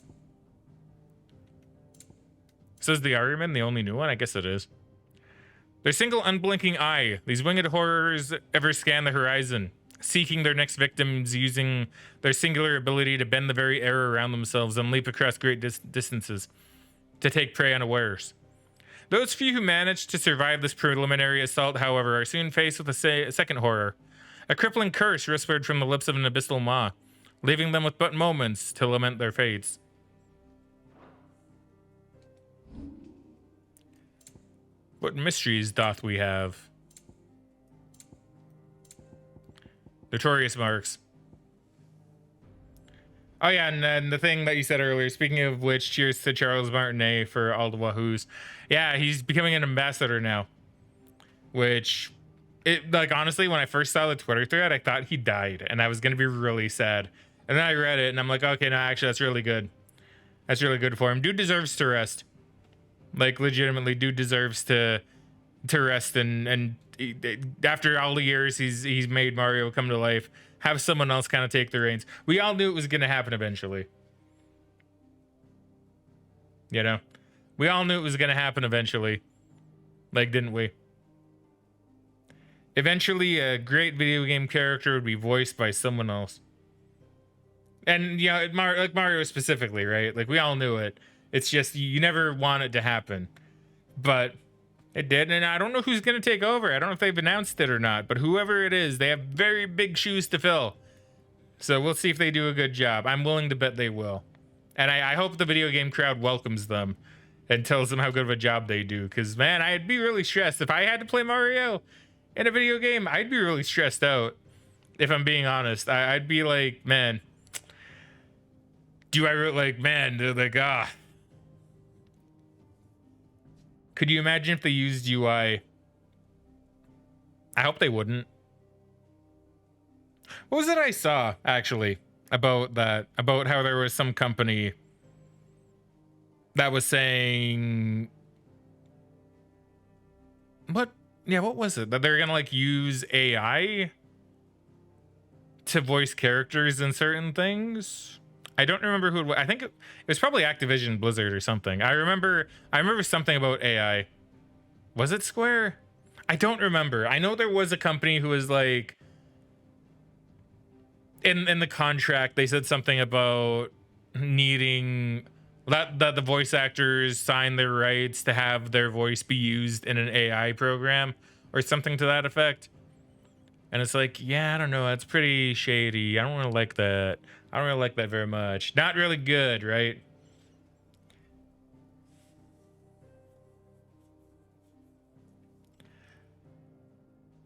Says the Ironman, the only new one? I guess it is. Their single unblinking eye. These winged horrors ever scan the horizon, seeking their next victims using their singular ability to bend the very air around themselves and leap across great distances to take prey unawares. Those few who manage to survive this preliminary assault, however, are soon faced with a second horror. A crippling curse whispered from the lips of an abyssal maw, leaving them with but moments to lament their fates. What mysteries doth we have? Notorious marks. Oh yeah, and the thing that you said earlier, speaking of which, cheers to Charles Martinet for all the wahoos. Yeah, he's becoming an ambassador now. Which, it, like, honestly, when I first saw the Twitter thread, I thought he died, and I was gonna be really sad. And then I read it, and I'm like, okay, no, actually, that's really good. That's really good for him. Dude deserves to rest. Like, legitimately, dude deserves to rest, and after all the years he's made Mario come to life, have someone else kind of take the reins. We all knew it was gonna happen eventually. You know? We all knew it was gonna happen eventually. Like, didn't we? Eventually, a great video game character would be voiced by someone else. And, you know, like Mario specifically, right? Like, we all knew it. It's just, you never want it to happen. But it did, and I don't know who's going to take over. I don't know if they've announced it or not, but whoever it is, they have very big shoes to fill. So we'll see if they do a good job. I'm willing to bet they will. And I hope the video game crowd welcomes them and tells them how good of a job they do. Because, man, I'd be really stressed. If I had to play Mario in a video game, I'd be really stressed out, if I'm being honest. I'd be like, man, do I really, like, man, like, Could you imagine if they used UI? I hope they wouldn't. What was it I saw, actually, about that? About how there was some company that was saying... What? Yeah, what was it? That they're gonna, like, use AI to voice characters in certain things? I don't remember who it was. I think it was probably Activision Blizzard or something. I remember something about AI. Was it Square? I don't remember. I know there was a company who was like, in the contract, they said something about needing that the voice actors sign their rights to have their voice be used in an AI program or something to that effect. And it's like, yeah, I don't know. That's pretty shady. I don't really like that. I don't really like that very much. Not really good, right?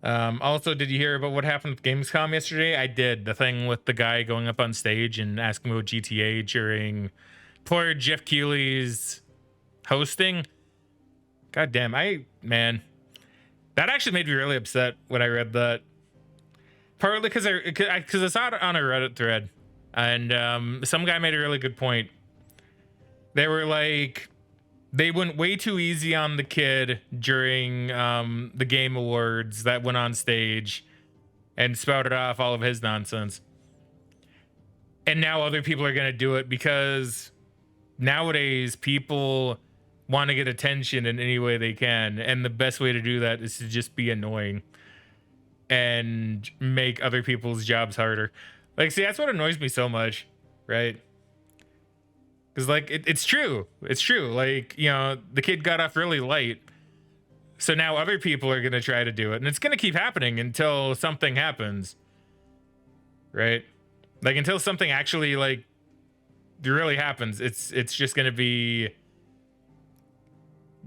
Also, did you hear about what happened with Gamescom yesterday? I did. The thing with the guy going up on stage and asking about GTA during poor Jeff Keighley's hosting. God damn, man. That actually made me really upset when I read that. Partly because I saw it on a Reddit thread. And some guy made a really good point. They were like, they went way too easy on the kid during the Game Awards that went on stage and spouted off all of his nonsense. And now other people are going to do it because nowadays people want to get attention in any way they can. And the best way to do that is to just be annoying and make other people's jobs harder. Like, see, that's what annoys me so much, right? Because, like, it's true. It's true. Like, you know, the kid got off really light. So now other people are going to try to do it. And it's going to keep happening until something happens. Right? Like, until something actually, like, really happens. It's just going to be...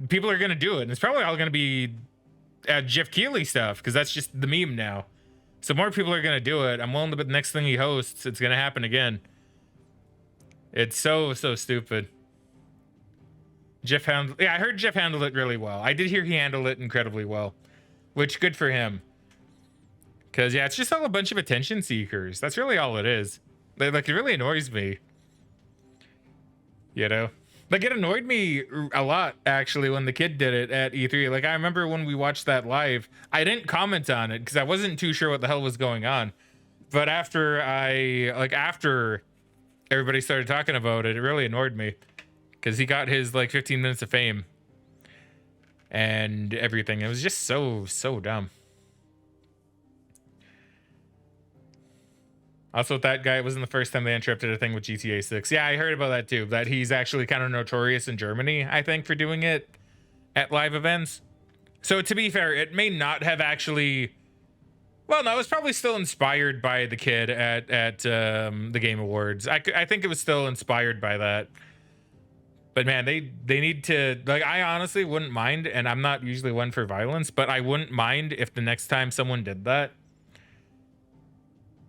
People are going to do it. And it's probably all going to be Jeff Keighley stuff. Because that's just the meme now. So more people are going to do it. I'm willing to bet the next thing he hosts, it's going to happen again. It's so stupid. I heard Jeff handled it really well. I did hear he handled it incredibly well, which good for him. Because, yeah, it's just all a bunch of attention seekers. That's really all it is. Like, it really annoys me. You know? Like, it annoyed me a lot, actually, when the kid did it at E3. Like, I remember when we watched that live, I didn't comment on it because I wasn't too sure what the hell was going on. But after everybody started talking about it, it really annoyed me because he got his, like, 15 minutes of fame and everything. It was just so dumb. Also, that guy, it wasn't the first time they interrupted a thing with GTA 6. Yeah, I heard about that too. That he's actually kind of notorious in Germany, I think, for doing it at live events. So to be fair, it may not have actually... Well, no, it was probably still inspired by the kid at the Game Awards. I think it was still inspired by that. But man, they need to... Like, I honestly wouldn't mind, and I'm not usually one for violence, but I wouldn't mind if the next time someone did that,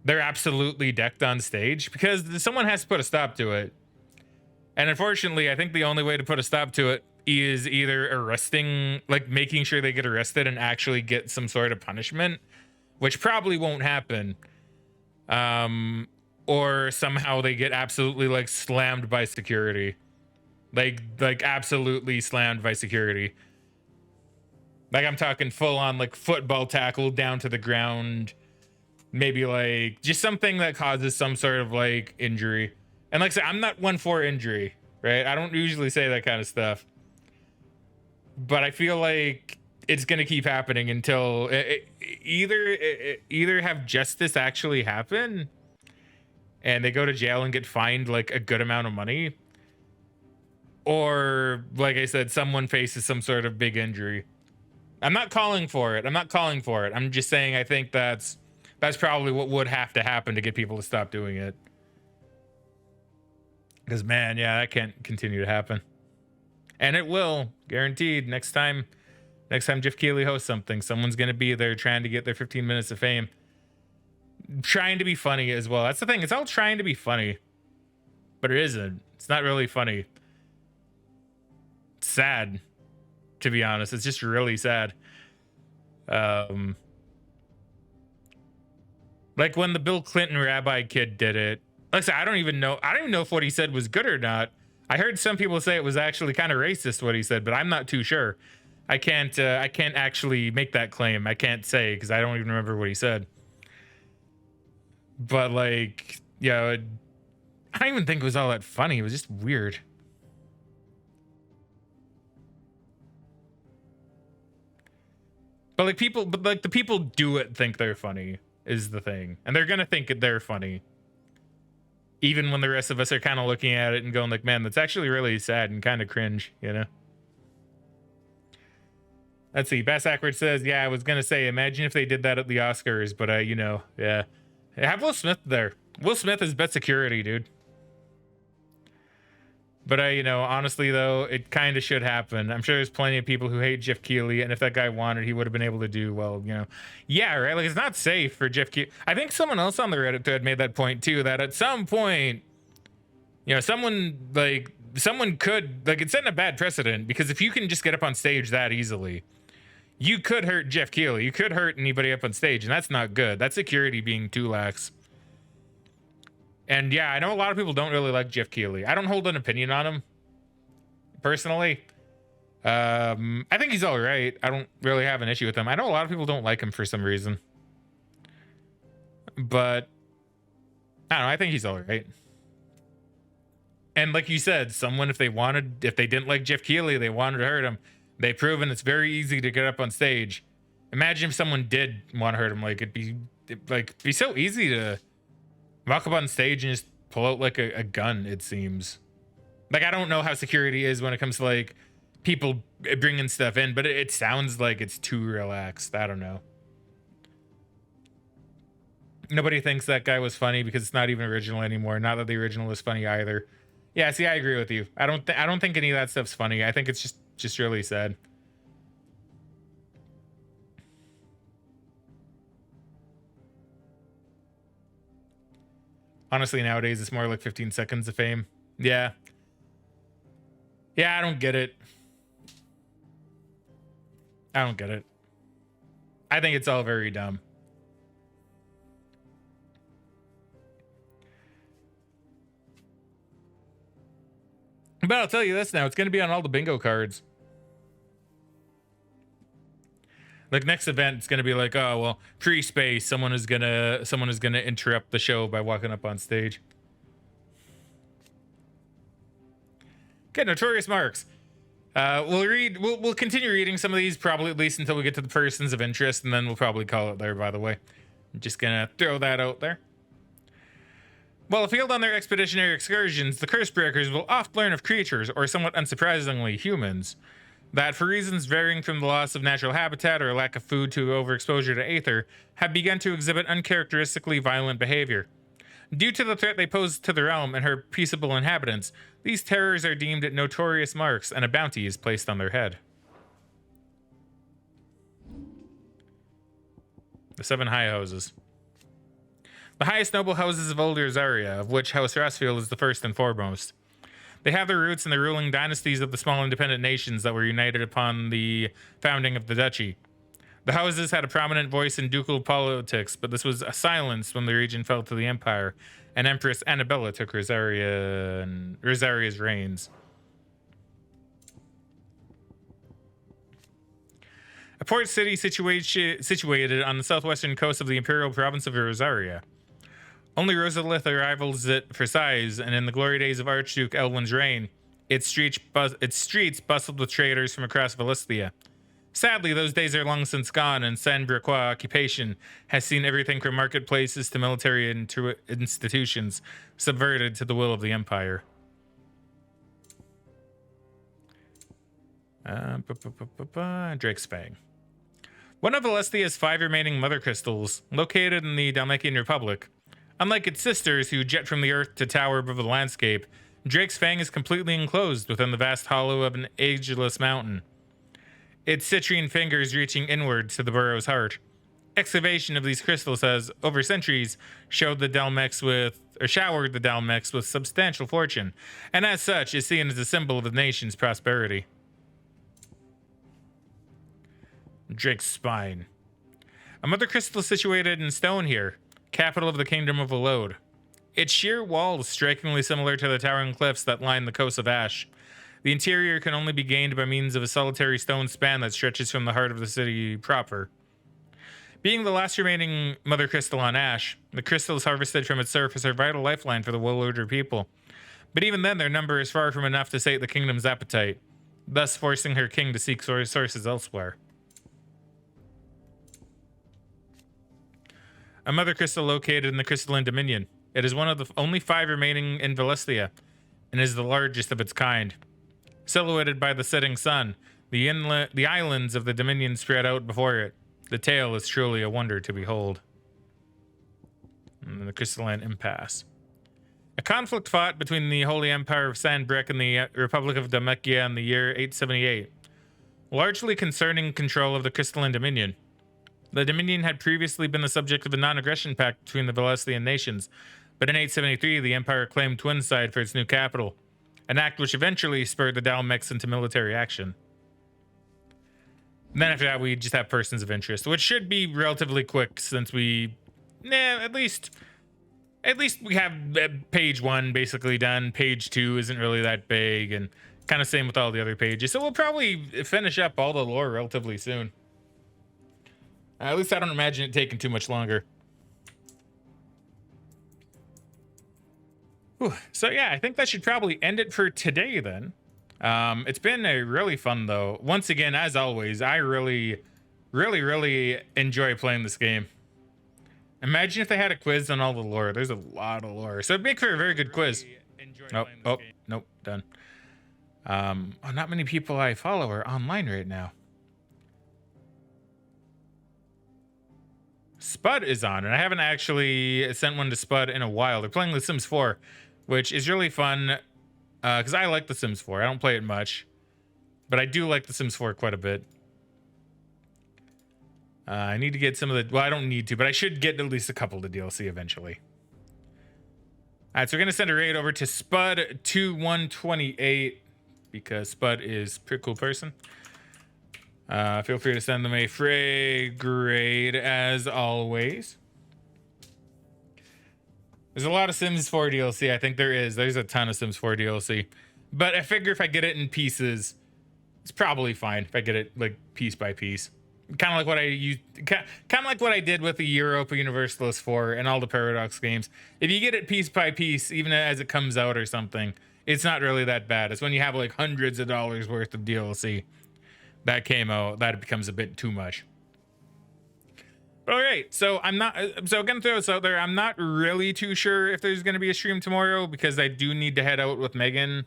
they're absolutely decked on stage, because someone has to put a stop to it. And unfortunately, I think the only way to put a stop to it is either arresting, like making sure they get arrested and actually get some sort of punishment, which probably won't happen. Or somehow they get absolutely like slammed by security. Like absolutely slammed by security. Like I'm talking full on like football tackle down to the ground. Maybe like just something that causes some sort of like injury. And like I said, I'm not one for injury, right? I don't usually say that kind of stuff. But I feel like it's going to keep happening until either have justice actually happen and they go to jail and get fined like a good amount of money, or like I said, someone faces some sort of big injury. I'm not calling for it. I'm just saying I think that's probably what would have to happen to get people to stop doing it. Because man, yeah, that can't continue to happen. And it will, guaranteed. Next time Jeff Keighley hosts something, someone's gonna be there trying to get their 15 minutes of fame. Trying to be funny as well. That's the thing. It's all trying to be funny. But it isn't. It's not really funny. It's sad, to be honest. It's just really sad. Like when the Bill Clinton rabbi kid did it. Like I said, I don't even know if what he said was good or not. I heard some people say it was actually kind of racist what he said, but I'm not too sure. I can't actually make that claim. I can't say because I don't even remember what he said. But like, yeah, I don't even think it was all that funny. It was just weird. But the people do it think they're funny is the thing, and they're gonna think they're funny. Even when the rest of us are kind of looking at it and going like, man, that's actually really sad and kind of cringe, you know? Let's see. Bass Ackwards says, yeah, I was going to say, imagine if they did that at the Oscars, but yeah. Have Will Smith there. Will Smith is best security, dude. But honestly though, it kind of should happen. I'm sure there's plenty of people who hate Jeff Keighley, and if that guy wanted, he would have been able to do well, Yeah, right? Like, it's not safe for Jeff Keighley. I think someone else on the Reddit thread made that point too, that at some point, someone could, like, it's setting a bad precedent, because if you can just get up on stage that easily, you could hurt Jeff Keighley. You could hurt anybody up on stage, and that's not good. That's security being too lax. And yeah, I know a lot of people don't really like Jeff Keighley. I don't hold an opinion on him, personally. I think he's all right. I don't really have an issue with him. I know a lot of people don't like him for some reason. But, I don't know, I think he's all right. And like you said, if they didn't like Jeff Keighley, they wanted to hurt him, they've proven it's very easy to get up on stage. Imagine if someone did want to hurt him. Like, it'd be so easy to walk up on stage and just pull out like a gun, it seems. Like, I don't know how security is when it comes to like people bringing stuff in, but it sounds like it's too relaxed. I don't know. Nobody thinks that guy was funny because it's not even original anymore. Not that the original was funny either. Yeah, see, I agree with you. I don't think any of that stuff's funny. I think it's just really sad. Honestly, nowadays, it's more like 15 seconds of fame. Yeah. Yeah, I don't get it. I think it's all very dumb. But I'll tell you this now, it's going to be on all the bingo cards. Like, next event, it's gonna be like, oh well, pre-space, someone is gonna interrupt the show by walking up on stage. Okay, Notorious Marks. We'll continue reading some of these, probably at least until we get to the persons of interest, and then we'll probably call it there, by the way. I'm just gonna throw that out there. While afield on their expeditionary excursions, the Cursebreakers will oft learn of creatures, or somewhat unsurprisingly, humans, that for reasons varying from the loss of natural habitat or lack of food to overexposure to aether, have begun to exhibit uncharacteristically violent behavior. Due to the threat they pose to the realm and her peaceable inhabitants, these terrors are deemed notorious marks, and a bounty is placed on their head. The 7 high houses. The highest noble houses of Old Rosaria, of which House Rasfield is the first and foremost. They have their roots in the ruling dynasties of the small independent nations that were united upon the founding of the duchy. The houses had a prominent voice in ducal politics, but this was silenced when the region fell to the empire, and Empress Annabella took Rosaria's reigns. A port city situated on the southwestern coast of the imperial province of Rosaria. Only Rosalith rivals it for size, and in the glory days of Archduke Elwin's reign, its streets bustled with traders from across Valisthea. Sadly, those days are long since gone, and Saint-Briquois occupation has seen everything from marketplaces to military institutions subverted to the will of the Empire. Drake's Fang. One of Valestia's 5 remaining mother crystals, located in the Dalmatian Republic. Unlike its sisters, who jet from the earth to tower above the landscape, Drake's Fang is completely enclosed within the vast hollow of an ageless mountain, its citrine fingers reaching inward to the burrow's heart. Excavation of these crystals has, over centuries, showered the Dalmex with substantial fortune, and as such is seen as a symbol of the nation's prosperity. Drake's Spine. A mother crystal situated in stone here, capital of the Kingdom of Elode. Its sheer walls strikingly similar to the towering cliffs that line the coast of Ash. The interior can only be gained by means of a solitary stone span that stretches from the heart of the city proper. Being the last remaining mother crystal on Ash, the crystals harvested from its surface are a vital lifeline for the well-ordered people. But even then, their number is far from enough to sate the kingdom's appetite, thus forcing her king to seek sources elsewhere. A mother crystal located in the Crystalline Dominion. It is one of the only 5 remaining in Valestia, and is the largest of its kind. Silhouetted by the setting sun, the islands of the Dominion spread out before it. The tale is truly a wonder to behold. And the Crystalline Impasse. A conflict fought between the Holy Empire of Sandbrick and the Republic of Damekia in the year 878, largely concerning control of the Crystalline Dominion. The Dominion had previously been the subject of a non-aggression pact between the Valestian nations, but in 873 the Empire claimed Twinside for its new capital, an act which eventually spurred the Dalmex into military action. And then after that we just have persons of interest, which should be relatively quick since we... at least we have page 1 basically done. Page 2 isn't really that big, and kind of same with all the other pages. So we'll probably finish up all the lore relatively soon. At least I don't imagine it taking too much longer. Whew. So yeah, I think that should probably end it for today then. It's been a really fun though. Once again, as always, I really enjoy playing this game. Imagine if they had a quiz on all the lore. There's a lot of lore. So it'd make for a very good quiz. Nope, done. Not many people I follow are online right now. Spud is on, and I haven't actually sent one to Spud in a while. They're playing The Sims 4, which is really fun, because I like The Sims 4. I don't play it much, but I do like The Sims 4 quite a bit. I need to get some of the... Well, I don't need to, but I should get at least a couple of the DLC eventually. Alright, so we're going to send a raid over to Spud2128, because Spud is a pretty cool person. Feel free to send them a frag raid as always. There's a lot of Sims 4 DLC. I think there is. There's a ton of Sims 4 DLC. But I figure if I get it in pieces, it's probably fine if I get it like piece by piece. Kind of like what I did with the Europa Universalist 4 and all the Paradox games. If you get it piece by piece, even as it comes out or something, it's not really that bad. It's when you have like hundreds of dollars worth of DLC that came out that it becomes a bit too much. But all right, so I'm gonna throw this out there. I'm not really too sure if there's gonna be a stream tomorrow because I do need to head out with Megan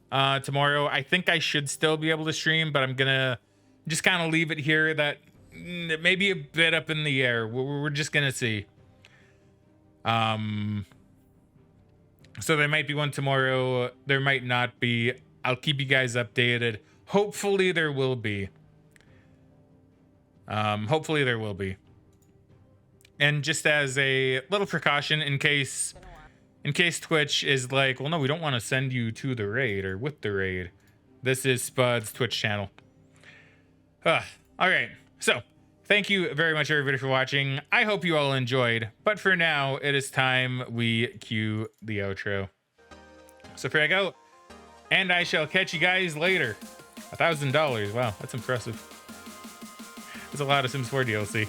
tomorrow. I think I should still be able to stream, but I'm gonna just kind of leave it here that it may be a bit up in the air. We're just gonna see. So there might be one tomorrow. There might not be. I'll keep you guys updated. Hopefully there will be. Hopefully there will be. And just as a little precaution, in case In case Twitch is like, well, no, we don't want to send you to the raid or with the raid. This is Spud's Twitch channel. All right. So, thank you very much, everybody, for watching. I hope you all enjoyed. But for now, it is time we cue the outro. So, frag out. And I shall catch you guys later. $1,000. Wow, that's impressive. That's a lot of Sims 4 DLC.